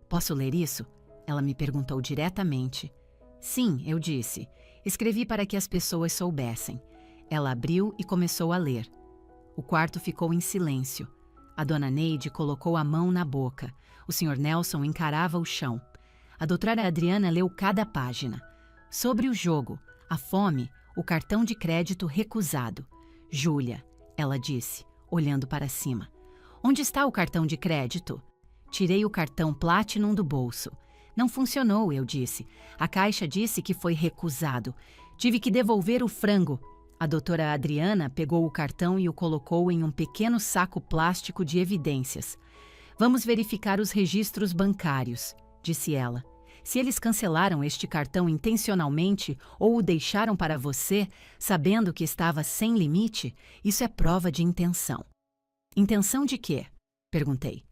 Posso ler isso? Ela me perguntou diretamente. Sim, eu disse. Escrevi para que as pessoas soubessem. Ela abriu e começou a ler. O quarto ficou em silêncio. A dona Neide colocou a mão na boca. O Sr. Nelson encarava o chão. A doutora Adriana leu cada página. Sobre o jogo, a fome, o cartão de crédito recusado. Júlia, ela disse, olhando para cima. Onde está o cartão de crédito? Tirei o cartão Platinum do bolso. Não funcionou, eu disse. A caixa disse que foi recusado. Tive que devolver o frango. A doutora Adriana pegou o cartão e o colocou em um pequeno saco plástico de evidências. Vamos verificar os registros bancários, disse ela. Se eles cancelaram este cartão intencionalmente ou o deixaram para você, sabendo que estava sem limite, isso é prova de intenção. Intenção de quê? Perguntei.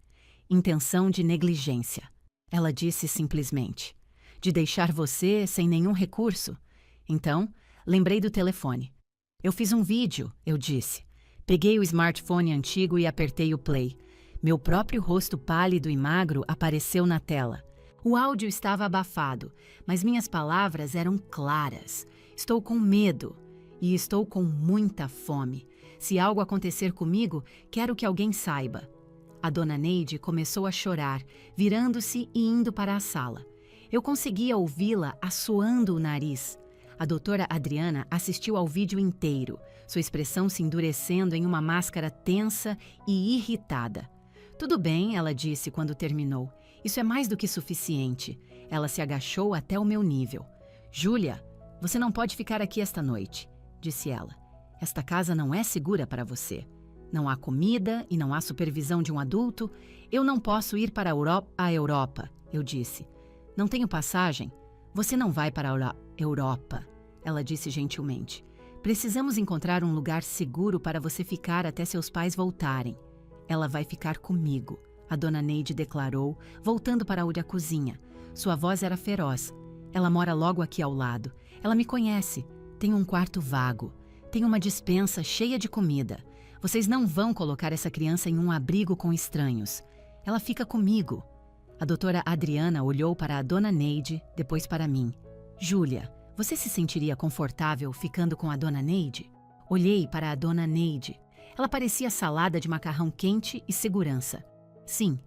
Intenção de negligência. Ela disse simplesmente. De deixar você sem nenhum recurso? Então, lembrei do telefone. Eu fiz um vídeo, eu disse. Peguei o smartphone antigo e apertei o play. Meu próprio rosto pálido e magro apareceu na tela. O áudio estava abafado, mas minhas palavras eram claras. Estou com medo e estou com muita fome. Se algo acontecer comigo, quero que alguém saiba. A dona Neide começou a chorar, virando-se e indo para a sala. Eu conseguia ouvi-la assoando o nariz. A doutora Adriana assistiu ao vídeo inteiro, sua expressão se endurecendo em uma máscara tensa e irritada. Tudo bem, ela disse quando terminou. Isso é mais do que suficiente. Ela se agachou até o meu nível. Júlia, você não pode ficar aqui esta noite, disse ela. Esta casa não é segura para você. Não há comida e não há supervisão de um adulto. Eu não posso ir para a Europa, eu disse. Não tenho passagem. Você não vai para a Europa. ela disse gentilmente. Precisamos encontrar um lugar seguro para você ficar até seus pais voltarem. Ela vai ficar comigo, a dona Neide declarou, voltando para a cozinha. Sua voz era feroz. Ela mora logo aqui ao lado. Ela me conhece. Tem um quarto vago. Tem uma despensa cheia de comida. Vocês não vão colocar essa criança em um abrigo com estranhos. Ela fica comigo. A doutora Adriana olhou para a dona Neide, depois para mim. Júlia, você se sentiria confortável ficando com a dona Neide? Olhei para a dona Neide. Ela parecia salada de macarrão quente e segurança. Sim,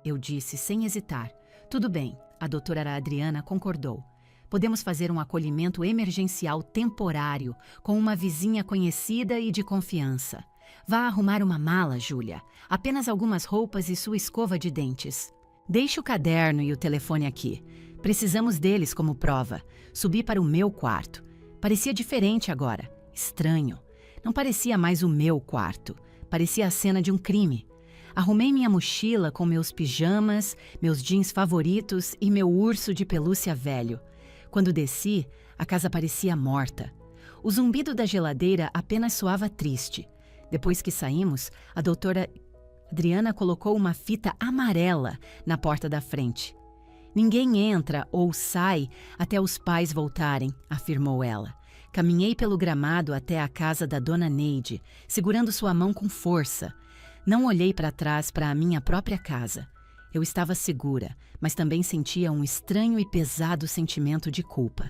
eu disse sem hesitar. Tudo bem, a doutora Adriana concordou. Podemos fazer um acolhimento emergencial temporário com uma vizinha conhecida e de confiança. Vá arrumar uma mala, Júlia. Apenas algumas roupas e sua escova de dentes. Deixe o caderno e o telefone aqui. Precisamos deles como prova. Subi para o meu quarto. Parecia diferente agora. Estranho. Não parecia mais o meu quarto. Parecia a cena de um crime. Arrumei minha mochila com meus pijamas, meus jeans favoritos e meu urso de pelúcia velho. Quando desci, a casa parecia morta. O zumbido da geladeira apenas soava triste. Depois que saímos, a doutora Adriana colocou uma fita amarela na porta da frente. Ninguém entra ou sai até os pais voltarem, afirmou ela. Caminhei pelo gramado até a casa da dona Neide, segurando sua mão com força. Não olhei para trás para a minha própria casa. Eu estava segura, mas também sentia um estranho e pesado sentimento de culpa.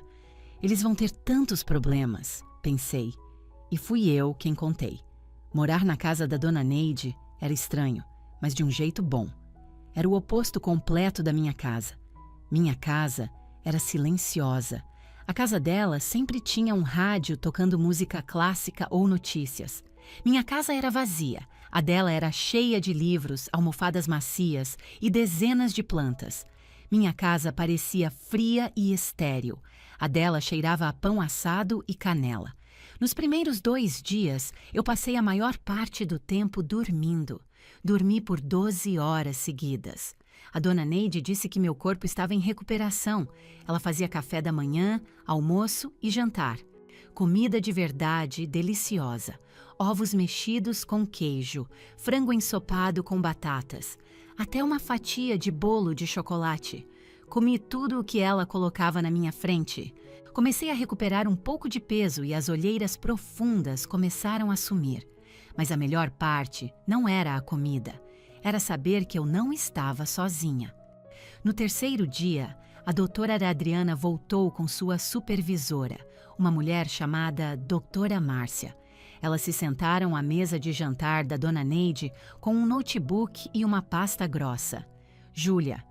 Eles vão ter tantos problemas, pensei. E fui eu quem contei. Morar na casa da dona Neide era estranho, mas de um jeito bom. Era o oposto completo da minha casa. Minha casa era silenciosa. A casa dela sempre tinha um rádio tocando música clássica ou notícias. Minha casa era vazia. A dela era cheia de livros, almofadas macias e dezenas de plantas. Minha casa parecia fria e estéril. A dela cheirava a pão assado e canela. Nos primeiros 2 dias, eu passei a maior parte do tempo dormindo. Dormi por 12 horas seguidas. A dona Neide disse que meu corpo estava em recuperação. Ela fazia café da manhã, almoço e jantar. Comida de verdade, deliciosa. Ovos mexidos com queijo, frango ensopado com batatas, até uma fatia de bolo de chocolate. Comi tudo o que ela colocava na minha frente. Comecei a recuperar um pouco de peso e as olheiras profundas começaram a sumir. Mas a melhor parte não era a comida. Era saber que eu não estava sozinha. No 3º dia, a doutora Adriana voltou com sua supervisora, uma mulher chamada doutora Márcia. Elas se sentaram à mesa de jantar da dona Neide com um notebook e uma pasta grossa. Júlia,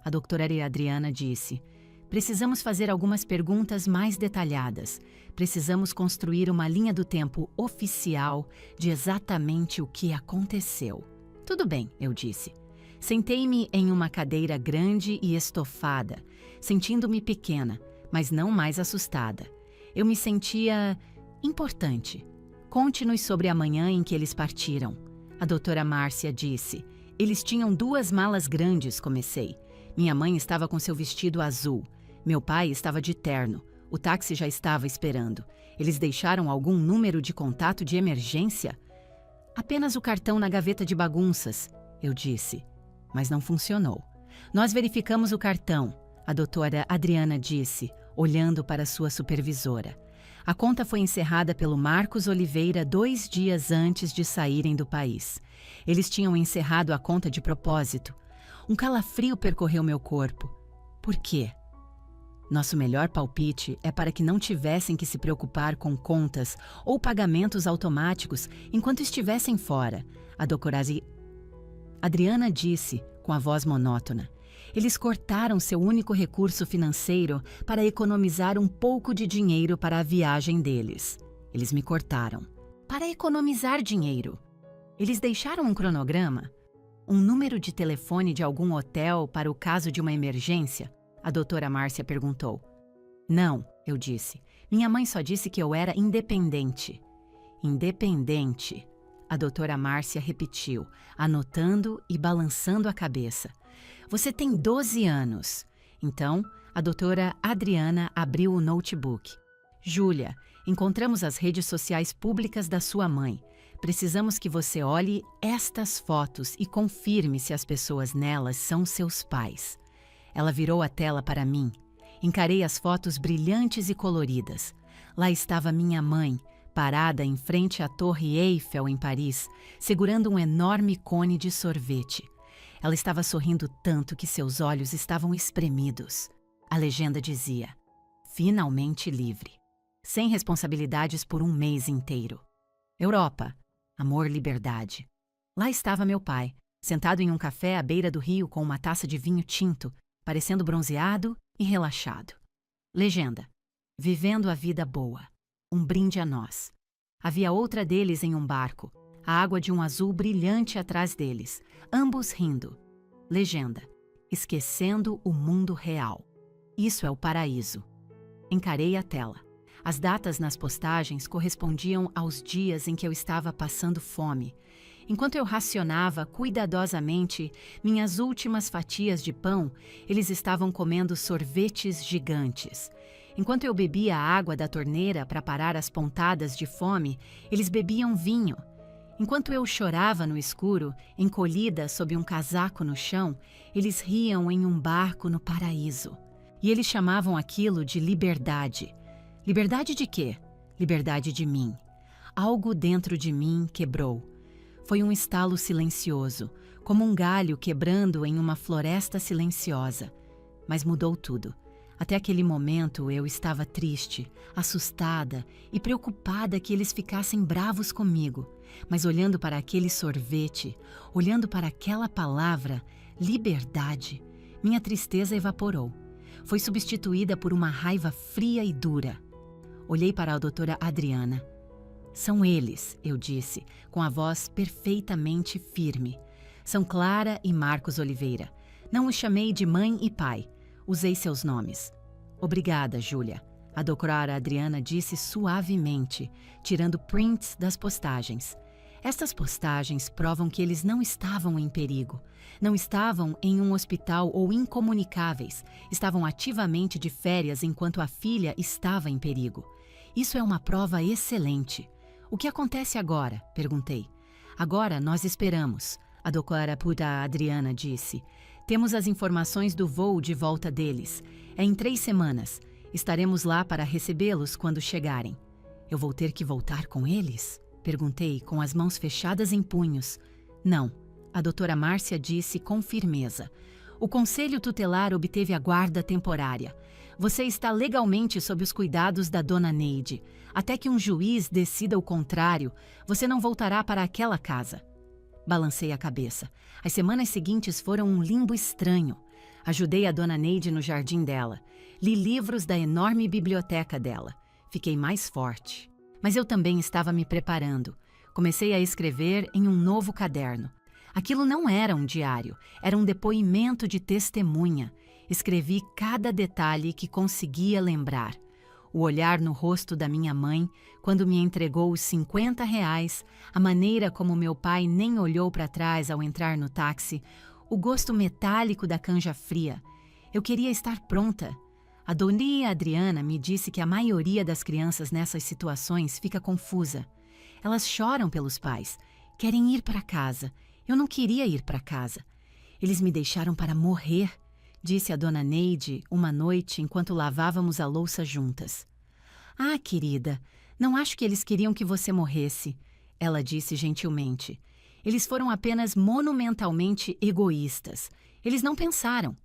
a doutora Adriana disse, precisamos fazer algumas perguntas mais detalhadas. Precisamos construir uma linha do tempo oficial de exatamente o que aconteceu. Tudo bem, eu disse. Sentei-me em uma cadeira grande e estofada, sentindo-me pequena, mas não mais assustada. Eu me sentia importante. Conte-nos sobre a manhã em que eles partiram. A doutora Márcia disse. Eles tinham 2 malas grandes, comecei. Minha mãe estava com seu vestido azul. Meu pai estava de terno. O táxi já estava esperando. Eles deixaram algum número de contato de emergência? Apenas o cartão na gaveta de bagunças, eu disse. Mas não funcionou. Nós verificamos o cartão, a doutora Adriana disse, olhando para sua supervisora. A conta foi encerrada pelo Marcos Oliveira 2 dias antes de saírem do país. Eles tinham encerrado a conta de propósito. Um calafrio percorreu meu corpo. Por quê? Nosso melhor palpite é para que não tivessem que se preocupar com contas ou pagamentos automáticos enquanto estivessem fora, a doutora Adriana disse, com a voz monótona. Eles cortaram seu único recurso financeiro para economizar um pouco de dinheiro para a viagem deles. Eles me cortaram. Para economizar dinheiro. Eles deixaram um cronograma? Um número de telefone de algum hotel para o caso de uma emergência? A doutora Márcia perguntou. Não, eu disse. Minha mãe só disse que eu era independente. Independente. A doutora Márcia repetiu, anotando e balançando a cabeça. Você tem 12 anos. Então, a doutora Adriana abriu o notebook. Júlia, encontramos as redes sociais públicas da sua mãe. Precisamos que você olhe estas fotos e confirme se as pessoas nelas são seus pais. Ela virou a tela para mim. Encarei as fotos brilhantes e coloridas. Lá estava minha mãe, parada em frente à Torre Eiffel em Paris, segurando um enorme cone de sorvete. Ela estava sorrindo tanto que seus olhos estavam espremidos. A legenda dizia: finalmente livre. Sem responsabilidades por um mês inteiro. Europa. Amor, liberdade. Lá estava meu pai, sentado em um café à beira do rio com uma taça de vinho tinto, parecendo bronzeado e relaxado. Legenda: vivendo a vida boa. Um brinde a nós. Havia outra deles em um barco, a água de um azul brilhante atrás deles, ambos rindo. Legenda: esquecendo o mundo real. Isso é o paraíso. Encarei a tela. As datas nas postagens correspondiam aos dias em que eu estava passando fome. Enquanto eu racionava cuidadosamente minhas últimas fatias de pão, eles estavam comendo sorvetes gigantes. Enquanto eu bebia a água da torneira para parar as pontadas de fome, eles bebiam vinho. Enquanto eu chorava no escuro, encolhida sob um casaco no chão, eles riam em um barco no paraíso. E eles chamavam aquilo de liberdade. Liberdade de quê? Liberdade de mim. Algo dentro de mim quebrou. Foi um estalo silencioso, como um galho quebrando em uma floresta silenciosa. Mas mudou tudo. Até aquele momento eu estava triste, assustada e preocupada que eles ficassem bravos comigo. Mas olhando para aquele sorvete, olhando para aquela palavra, liberdade, minha tristeza evaporou. Foi substituída por uma raiva fria e dura. Olhei para a doutora Adriana. São eles, eu disse, com a voz perfeitamente firme. São Clara e Marcos Oliveira. Não os chamei de mãe e pai. Usei seus nomes. Obrigada, Júlia. A doutora Adriana disse suavemente, tirando prints das postagens. Estas postagens provam que eles não estavam em perigo. Não estavam em um hospital ou incomunicáveis. Estavam ativamente de férias enquanto a filha estava em perigo. Isso é uma prova excelente. O que acontece agora? Perguntei. Agora nós esperamos, a doutora Adriana disse. Temos as informações do voo de volta deles. É em 3 semanas. Estaremos lá para recebê-los quando chegarem. Eu vou ter que voltar com eles? Perguntei, com as mãos fechadas em punhos. Não, a doutora Márcia disse com firmeza. O Conselho Tutelar obteve a guarda temporária. Você está legalmente sob os cuidados da dona Neide. Até que um juiz decida o contrário, você não voltará para aquela casa. Balancei a cabeça. As semanas seguintes foram um limbo estranho. Ajudei a dona Neide no jardim dela. Li livros da enorme biblioteca dela. Fiquei mais forte. Mas eu também estava me preparando. Comecei a escrever em um novo caderno. Aquilo não era um diário, era um depoimento de testemunha. Escrevi cada detalhe que conseguia lembrar. O olhar no rosto da minha mãe, quando me entregou os R$ 50, a maneira como meu pai nem olhou para trás ao entrar no táxi, o gosto metálico da canja fria. Eu queria estar pronta. A dona Adriana me disse que a maioria das crianças nessas situações fica confusa. Elas choram pelos pais, querem ir para casa. Eu não queria ir para casa. Eles me deixaram para morrer, disse a dona Neide uma noite enquanto lavávamos a louça juntas. Ah, querida, não acho que eles queriam que você morresse, ela disse gentilmente. Eles foram apenas monumentalmente egoístas. Eles não pensaram.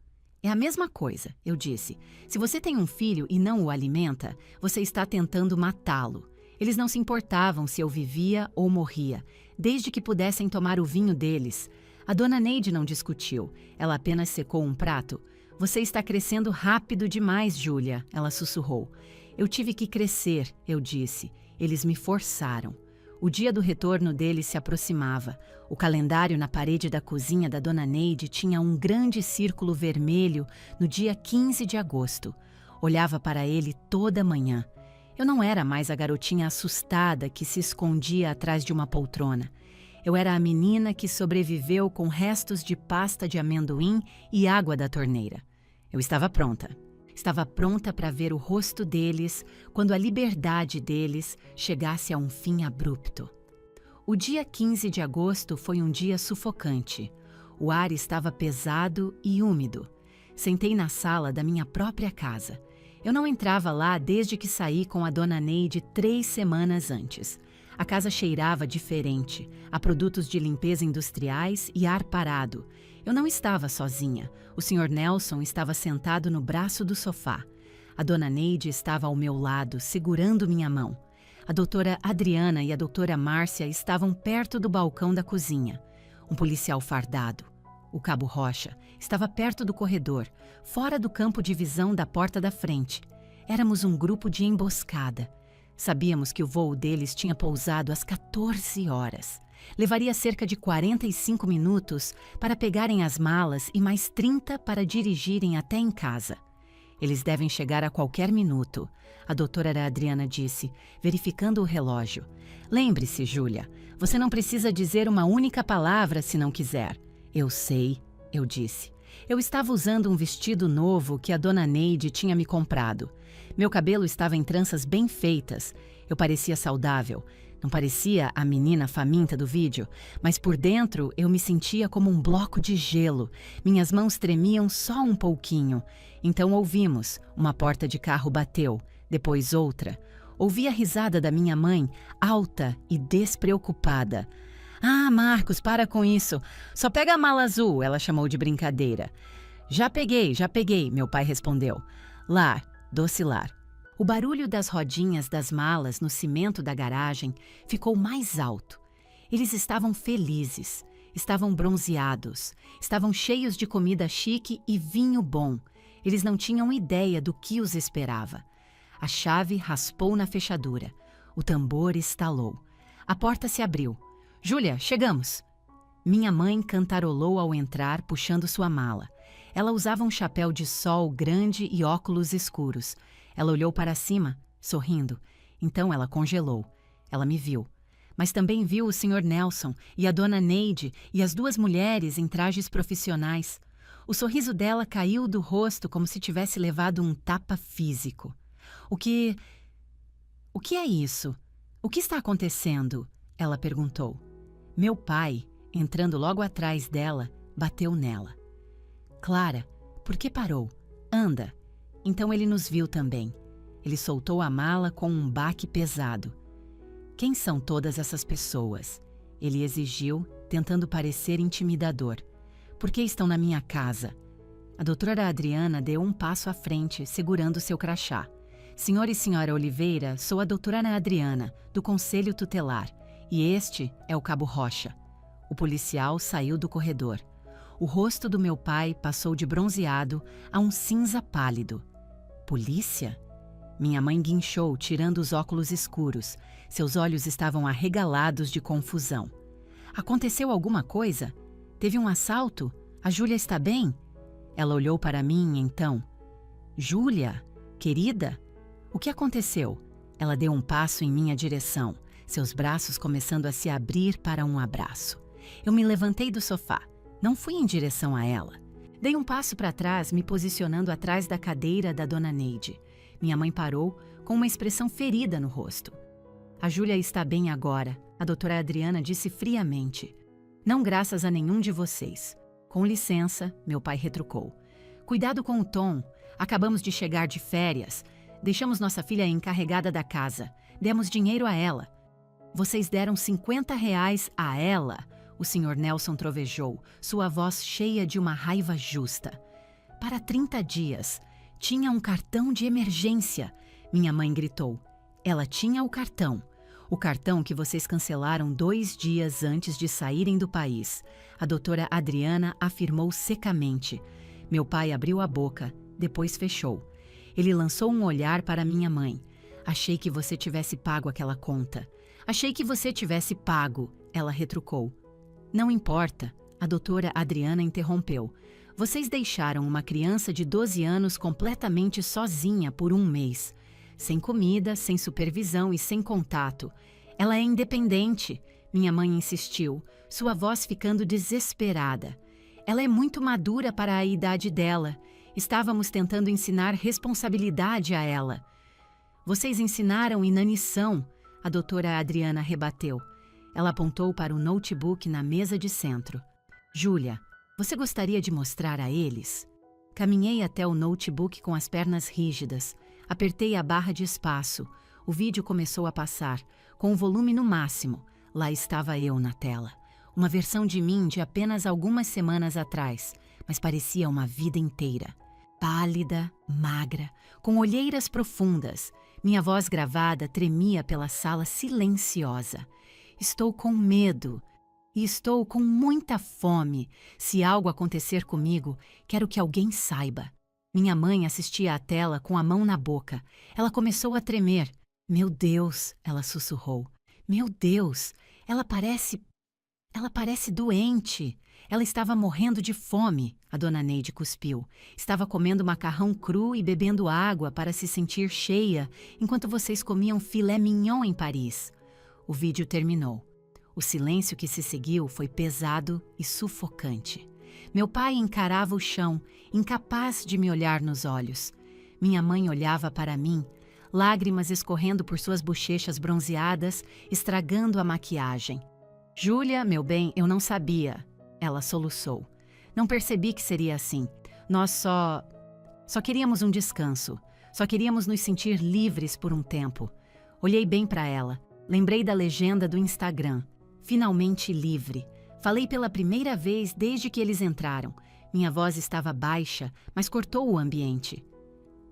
É a mesma coisa, eu disse. Se você tem um filho e não o alimenta, você está tentando matá-lo. Eles não se importavam se eu vivia ou morria, desde que pudessem tomar o vinho deles. A dona Neide não discutiu. Ela apenas secou um prato. Você está crescendo rápido demais, Júlia, ela sussurrou. Eu tive que crescer, eu disse. Eles me forçaram. O dia do retorno deles se aproximava. O calendário na parede da cozinha da dona Neide tinha um grande círculo vermelho no dia 15 de agosto. Olhava para ele toda manhã. Eu não era mais a garotinha assustada que se escondia atrás de uma poltrona. Eu era a menina que sobreviveu com restos de pasta de amendoim e água da torneira. Eu estava pronta. Estava pronta para ver o rosto deles quando a liberdade deles chegasse a um fim abrupto. O dia 15 de agosto foi um dia sufocante. O ar estava pesado e úmido. Sentei na sala da minha própria casa. Eu não entrava lá desde que saí com a dona Neide 3 semanas antes. A casa cheirava diferente, a produtos de limpeza industriais e ar parado. Eu não estava sozinha. O Sr. Nelson estava sentado no braço do sofá. A dona Neide estava ao meu lado, segurando minha mão. A doutora Adriana e a doutora Márcia estavam perto do balcão da cozinha. Um policial fardado, o Cabo Rocha, estava perto do corredor, fora do campo de visão da porta da frente. Éramos um grupo de emboscada. Sabíamos que o voo deles tinha pousado às 14 horas. Levaria cerca de 45 minutos para pegarem as malas e mais 30 para dirigirem até em casa. Eles devem chegar a qualquer minuto, a doutora Adriana disse, verificando o relógio. Lembre-se, Júlia, você não precisa dizer uma única palavra se não quiser. Eu sei, eu disse. Eu estava usando um vestido novo que a dona Neide tinha me comprado. Meu cabelo estava em tranças bem feitas. Eu parecia saudável. Não parecia a menina faminta do vídeo, mas por dentro eu me sentia como um bloco de gelo. Minhas mãos tremiam só um pouquinho. Então ouvimos. Uma porta de carro bateu, depois outra. Ouvi a risada da minha mãe, alta e despreocupada. Ah, Marcos, para com isso. Só pega a mala azul, ela chamou de brincadeira. Já peguei, meu pai respondeu. Lá, doce lar. O barulho das rodinhas das malas no cimento da garagem ficou mais alto. Eles estavam felizes, estavam bronzeados, estavam cheios de comida chique e vinho bom. Eles não tinham ideia do que os esperava. A chave raspou na fechadura. O tambor estalou. A porta se abriu. Júlia, chegamos! Minha mãe cantarolou ao entrar, puxando sua mala. Ela usava um chapéu de sol grande e óculos escuros. Ela olhou para cima, sorrindo. Então ela congelou. Ela me viu. Mas também viu o Sr. Nelson e a dona Neide e as 2 mulheres em trajes profissionais. O sorriso dela caiu do rosto como se tivesse levado um tapa físico. O que é isso? O que está acontecendo? Ela perguntou. Meu pai, entrando logo atrás dela, bateu nela. Clara, por que parou? Anda. Então ele nos viu também. Ele soltou a mala com um baque pesado. Quem são todas essas pessoas? Ele exigiu, tentando parecer intimidador. Por que estão na minha casa? A doutora Adriana deu um passo à frente, segurando seu crachá. Senhor e senhora Oliveira, sou a doutora Adriana, do Conselho Tutelar, e este é o Cabo Rocha. O policial saiu do corredor. O rosto do meu pai passou de bronzeado a um cinza pálido. Polícia? Minha mãe guinchou, tirando os óculos escuros. Seus olhos estavam arregalados de confusão. Aconteceu alguma coisa? Teve um assalto? A Júlia está bem? Ela olhou para mim, então. Júlia, querida? O que aconteceu? Ela deu um passo em minha direção, seus braços começando a se abrir para um abraço. Eu me levantei do sofá. Não fui em direção a ela. Dei um passo para trás, me posicionando atrás da cadeira da dona Neide. Minha mãe parou, com uma expressão ferida no rosto. A Júlia está bem agora, a doutora Adriana disse friamente. Não graças a nenhum de vocês. Com licença, meu pai retrucou. Cuidado com o tom. Acabamos de chegar de férias. Deixamos nossa filha encarregada da casa. Demos dinheiro a ela. Vocês deram R$ 50 a ela? O Sr. Nelson trovejou, sua voz cheia de uma raiva justa. Para 30 dias. Tinha um cartão de emergência. Minha mãe gritou. Ela tinha o cartão. O cartão que vocês cancelaram 2 dias antes de saírem do país. A doutora Adriana afirmou secamente. Meu pai abriu a boca, depois fechou. Ele lançou um olhar para minha mãe. Achei que você tivesse pago aquela conta. Achei que você tivesse pago, ela retrucou. Não importa, a doutora Adriana interrompeu. Vocês deixaram uma criança de 12 anos completamente sozinha por 1 mês. Sem comida, sem supervisão e sem contato. Ela é independente, minha mãe insistiu, sua voz ficando desesperada. Ela é muito madura para a idade dela. Estávamos tentando ensinar responsabilidade a ela. Vocês ensinaram inanição, a doutora Adriana rebateu. Ela apontou para o notebook na mesa de centro. Júlia, você gostaria de mostrar a eles? Caminhei até o notebook com as pernas rígidas. Apertei a barra de espaço. O vídeo começou a passar, com o volume no máximo. Lá estava eu na tela. Uma versão de mim de apenas algumas semanas atrás, mas parecia uma vida inteira. Pálida, magra, com olheiras profundas. Minha voz gravada tremia pela sala silenciosa. Estou com medo. E estou com muita fome. Se algo acontecer comigo, quero que alguém saiba. Minha mãe assistia à tela com a mão na boca. Ela começou a tremer. Meu Deus, ela sussurrou. Meu Deus, ela parece doente. Ela estava morrendo de fome, a dona Neide cuspiu. Estava comendo macarrão cru e bebendo água para se sentir cheia, enquanto vocês comiam filé mignon em Paris. O vídeo terminou. O silêncio que se seguiu foi pesado e sufocante. Meu pai encarava o chão, incapaz de me olhar nos olhos. Minha mãe olhava para mim, lágrimas escorrendo por suas bochechas bronzeadas, estragando a maquiagem. Júlia, meu bem, eu não sabia. Ela soluçou. Não percebi que seria assim. Nós só queríamos um descanso. Só queríamos nos sentir livres por um tempo. Olhei bem para ela. Lembrei da legenda do Instagram. Finalmente livre. Falei pela primeira vez desde que eles entraram. Minha voz estava baixa, mas cortou o ambiente.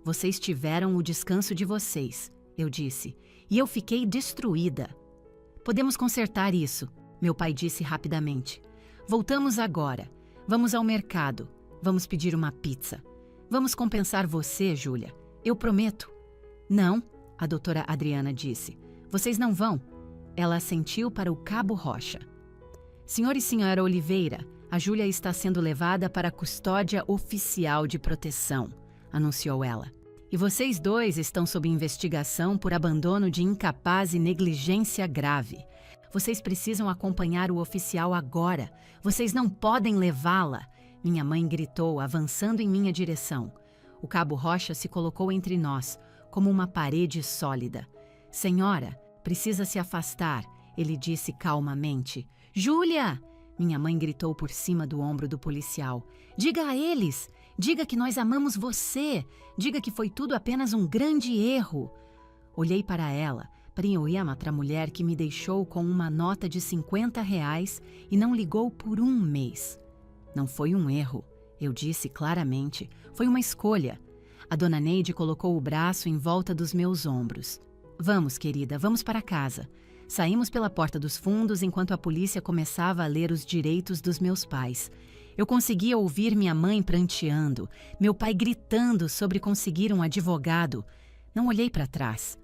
Vocês tiveram o descanso de vocês, eu disse, e eu fiquei destruída. Podemos consertar isso, meu pai disse rapidamente. Voltamos agora. Vamos ao mercado. Vamos pedir uma pizza. Vamos compensar você, Júlia. Eu prometo. Não, a doutora Adriana disse. Vocês não vão. Ela assentiu para o Cabo Rocha. Senhor e senhora Oliveira, a Júlia está sendo levada para a custódia oficial de proteção, anunciou ela. E vocês dois estão sob investigação por abandono de incapaz e negligência grave. Vocês precisam acompanhar o oficial agora. Vocês não podem levá-la. Minha mãe gritou, avançando em minha direção. O Cabo Rocha se colocou entre nós, como uma parede sólida. Senhora, precisa se afastar, ele disse calmamente. Júlia! Minha mãe gritou por cima do ombro do policial. Diga a eles! Diga que nós amamos você! Diga que foi tudo apenas um grande erro! Olhei para ela, para a outra mulher que me deixou com uma nota de R$50 e não ligou por um mês. Não foi um erro, eu disse claramente. Foi uma escolha. A dona Neide colocou o braço em volta dos meus ombros. Vamos, querida, vamos para casa. Saímos pela porta dos fundos enquanto a polícia começava a ler os direitos dos meus pais. Eu conseguia ouvir minha mãe pranteando, meu pai gritando sobre conseguir um advogado. Não olhei para trás.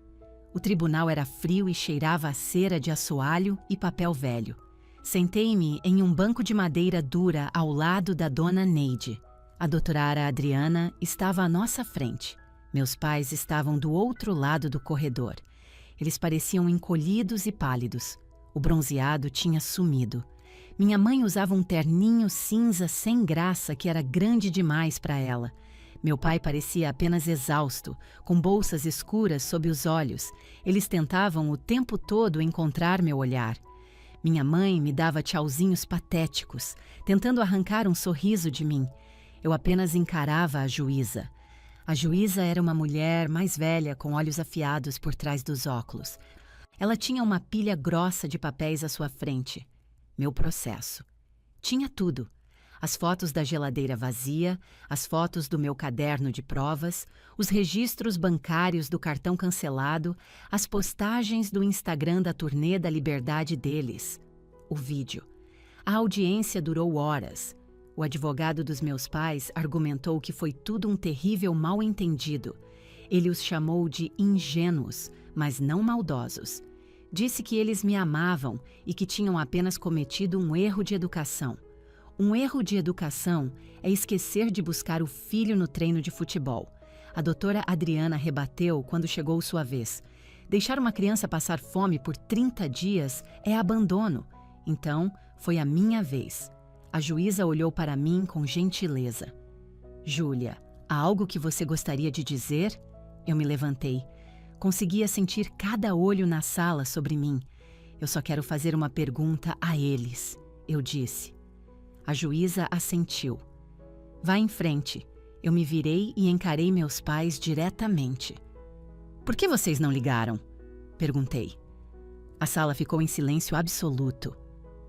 O tribunal era frio e cheirava a cera de assoalho e papel velho. Sentei-me em um banco de madeira dura ao lado da dona Neide. A doutora Adriana estava à nossa frente. Meus pais estavam do outro lado do corredor. Eles pareciam encolhidos e pálidos. O bronzeado tinha sumido. Minha mãe usava um terninho cinza sem graça que era grande demais para ela. Meu pai parecia apenas exausto, com bolsas escuras sob os olhos. Eles tentavam o tempo todo encontrar meu olhar. Minha mãe me dava tchauzinhos patéticos, tentando arrancar um sorriso de mim. Eu apenas encarava a juíza. A juíza era uma mulher mais velha, com olhos afiados por trás dos óculos. Ela tinha uma pilha grossa de papéis à sua frente. Meu processo. Tinha tudo. As fotos da geladeira vazia, as fotos do meu caderno de provas, os registros bancários do cartão cancelado, as postagens do Instagram da turnê da liberdade deles. O vídeo. A audiência durou horas. O advogado dos meus pais argumentou que foi tudo um terrível mal-entendido. Ele os chamou de ingênuos, mas não maldosos. Disse que eles me amavam e que tinham apenas cometido um erro de educação. Um erro de educação é esquecer de buscar o filho no treino de futebol. A doutora Adriana rebateu quando chegou sua vez. Deixar uma criança passar fome por 30 dias é abandono. Então, foi a minha vez. A juíza olhou para mim com gentileza. Júlia, Há algo que você gostaria de dizer? Eu me levantei. Conseguia sentir cada olho na sala sobre mim. Eu só quero fazer uma pergunta a eles, eu disse. A juíza assentiu. Vá em frente. Eu me virei e encarei meus pais diretamente. Por que vocês não ligaram? Perguntei. A sala ficou em silêncio absoluto.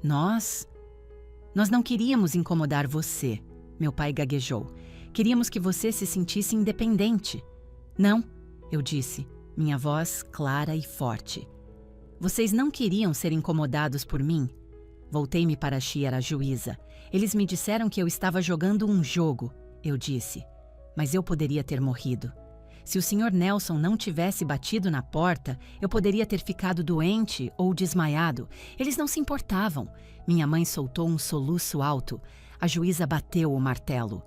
Nós não queríamos incomodar você, meu pai gaguejou. Queríamos que você se sentisse independente. Não, eu disse, minha voz clara e forte. Vocês não queriam ser incomodados por mim? Voltei-me para Chiara, a juíza. Eles me disseram que eu estava jogando um jogo, eu disse. Mas eu poderia ter morrido. Se o Sr. Nelson não tivesse batido na porta, eu poderia ter ficado doente ou desmaiado. Eles não se importavam. Minha mãe soltou um soluço alto. A juíza bateu o martelo.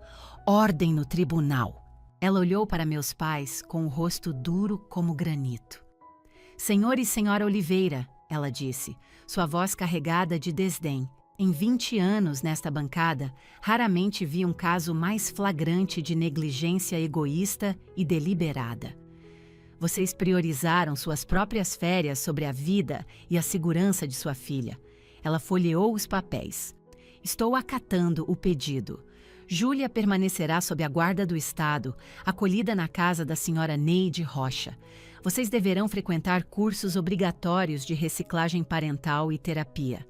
Ordem no tribunal. Ela olhou para meus pais com o rosto duro como granito. Senhor e senhora Oliveira, ela disse, sua voz carregada de desdém. Em 20 anos nesta bancada, raramente vi um caso mais flagrante de negligência egoísta e deliberada. Vocês priorizaram suas próprias férias sobre a vida e a segurança de sua filha. Ela folheou os papéis. Estou acatando o pedido. Júlia permanecerá sob a guarda do Estado, acolhida na casa da senhora Neide Rocha. Vocês deverão frequentar cursos obrigatórios de reciclagem parental e terapia.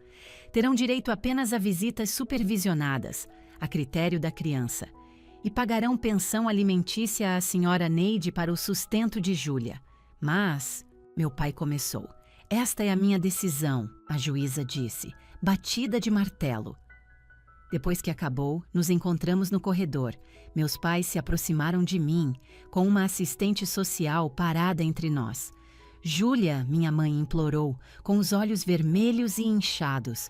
Terão direito apenas a visitas supervisionadas, a critério da criança, e pagarão pensão alimentícia à senhora Neide para o sustento de Júlia. Mas, meu pai começou. Esta é a minha decisão, a juíza disse, batida de martelo. Depois que acabou, nos encontramos no corredor. Meus pais se aproximaram de mim, com uma assistente social parada entre nós. Júlia, minha mãe implorou, com os olhos vermelhos e inchados.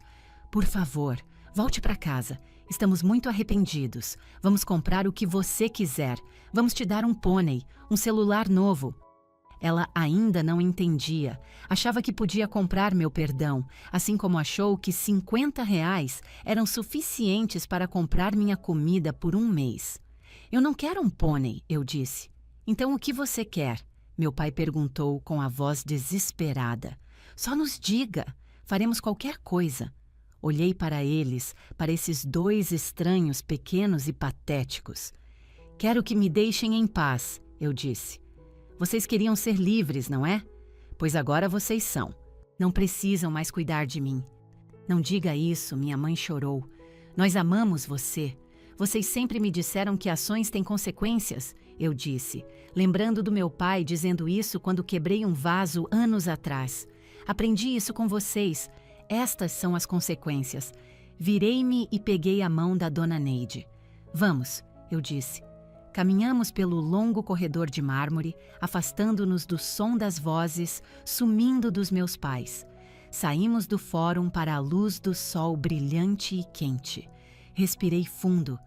Por favor, volte para casa. Estamos muito arrependidos. Vamos comprar o que você quiser. Vamos te dar um pônei, um celular novo. Ela ainda não entendia. Achava que podia comprar meu perdão, assim como achou que R$ 50 eram suficientes para comprar minha comida por um mês. Eu não quero um pônei, eu disse. Então o que você quer? Meu pai perguntou com a voz desesperada. Só nos diga. Faremos qualquer coisa. Olhei para eles, para esses dois estranhos pequenos e patéticos. Quero que me deixem em paz, eu disse. Vocês queriam ser livres, não é? Pois agora vocês são. Não precisam mais cuidar de mim. Não diga isso, minha mãe chorou. Nós amamos você. Vocês sempre me disseram que ações têm consequências, eu disse, lembrando do meu pai dizendo isso quando quebrei um vaso anos atrás. Aprendi isso com vocês. Estas são as consequências. Virei-me e peguei a mão da dona Neide. Vamos, eu disse. Caminhamos pelo longo corredor de mármore, afastando-nos do som das vozes, sumindo dos meus pais. Saímos do fórum para a luz do sol brilhante e quente. Respirei fundo.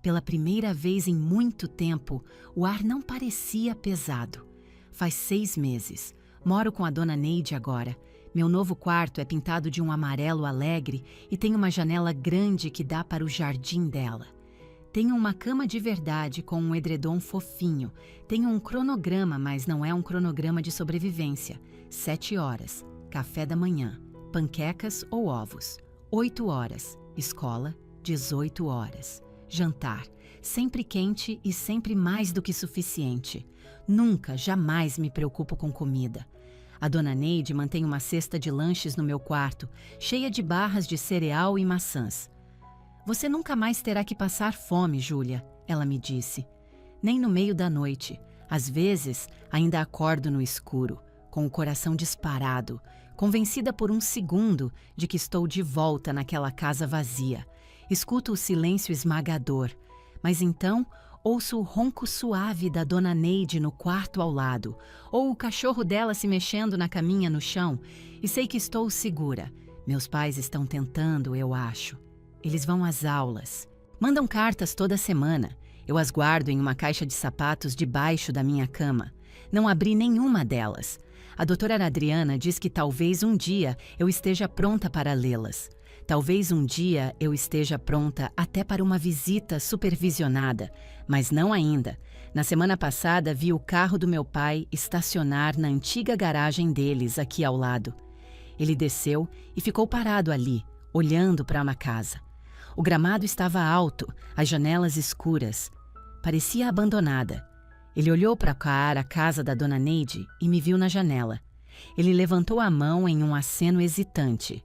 Pela primeira vez em muito tempo, o ar não parecia pesado. Faz 6 meses. Moro com a dona Neide agora. Meu novo quarto é pintado de um amarelo alegre e tem uma janela grande que dá para o jardim dela. Tenho uma cama de verdade com um edredom fofinho. Tenho um cronograma, mas não é um cronograma de sobrevivência. 7 horas, café da manhã, panquecas ou ovos. 8 horas, escola, 18 horas. Jantar, sempre quente e sempre mais do que suficiente. Nunca, jamais me preocupo com comida. A dona Neide mantém uma cesta de lanches no meu quarto, cheia de barras de cereal e maçãs. Você nunca mais terá que passar fome, Júlia, ela me disse. Nem no meio da noite. Às vezes, ainda acordo no escuro, com o coração disparado, convencida por um segundo de que estou de volta naquela casa vazia. Escuto o silêncio esmagador, mas então ouço o ronco suave da dona Neide no quarto ao lado, ou o cachorro dela se mexendo na caminha no chão, e sei que estou segura. Meus pais estão tentando, eu acho. Eles vão às aulas. Mandam cartas toda semana. Eu as guardo em uma caixa de sapatos debaixo da minha cama. Não abri nenhuma delas. A doutora Adriana diz que talvez um dia eu esteja pronta para lê-las. Talvez um dia eu esteja pronta até para uma visita supervisionada, mas não ainda. Na semana passada, vi o carro do meu pai estacionar na antiga garagem deles, aqui ao lado. Ele desceu e ficou parado ali, olhando para uma casa. O gramado estava alto, as janelas escuras. Parecia abandonada. Ele olhou para a casa da dona Neide e me viu na janela. Ele levantou a mão em um aceno hesitante.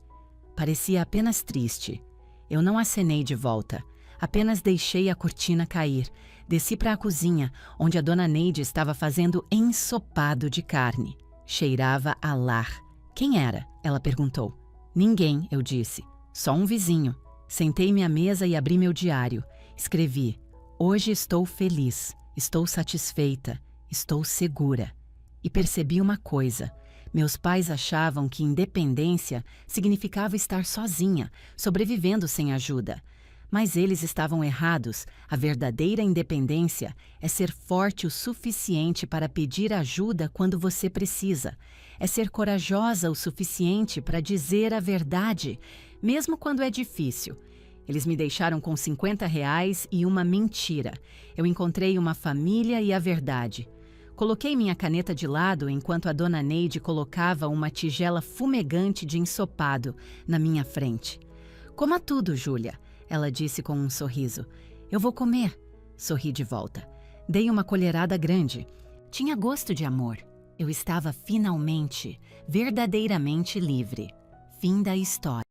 Parecia apenas triste. Eu não acenei de volta. Apenas deixei a cortina cair. Desci para a cozinha, onde a dona Neide estava fazendo ensopado de carne. Cheirava a lar. Quem era? Ela perguntou. Ninguém, eu disse. Só um vizinho. Sentei-me à mesa e abri meu diário. Escrevi: hoje estou feliz, estou satisfeita, estou segura. E percebi uma coisa. Meus pais achavam que independência significava estar sozinha, sobrevivendo sem ajuda. Mas eles estavam errados. A verdadeira independência é ser forte o suficiente para pedir ajuda quando você precisa. É ser corajosa o suficiente para dizer a verdade, mesmo quando é difícil. Eles me deixaram com R$ 50 e uma mentira. Eu encontrei uma família e a verdade. Coloquei minha caneta de lado enquanto a dona Neide colocava uma tigela fumegante de ensopado na minha frente. Coma tudo, Júlia, ela disse com um sorriso. Eu vou comer. Sorri de volta. Dei uma colherada grande. Tinha gosto de amor. Eu estava finalmente, verdadeiramente livre. Fim da história.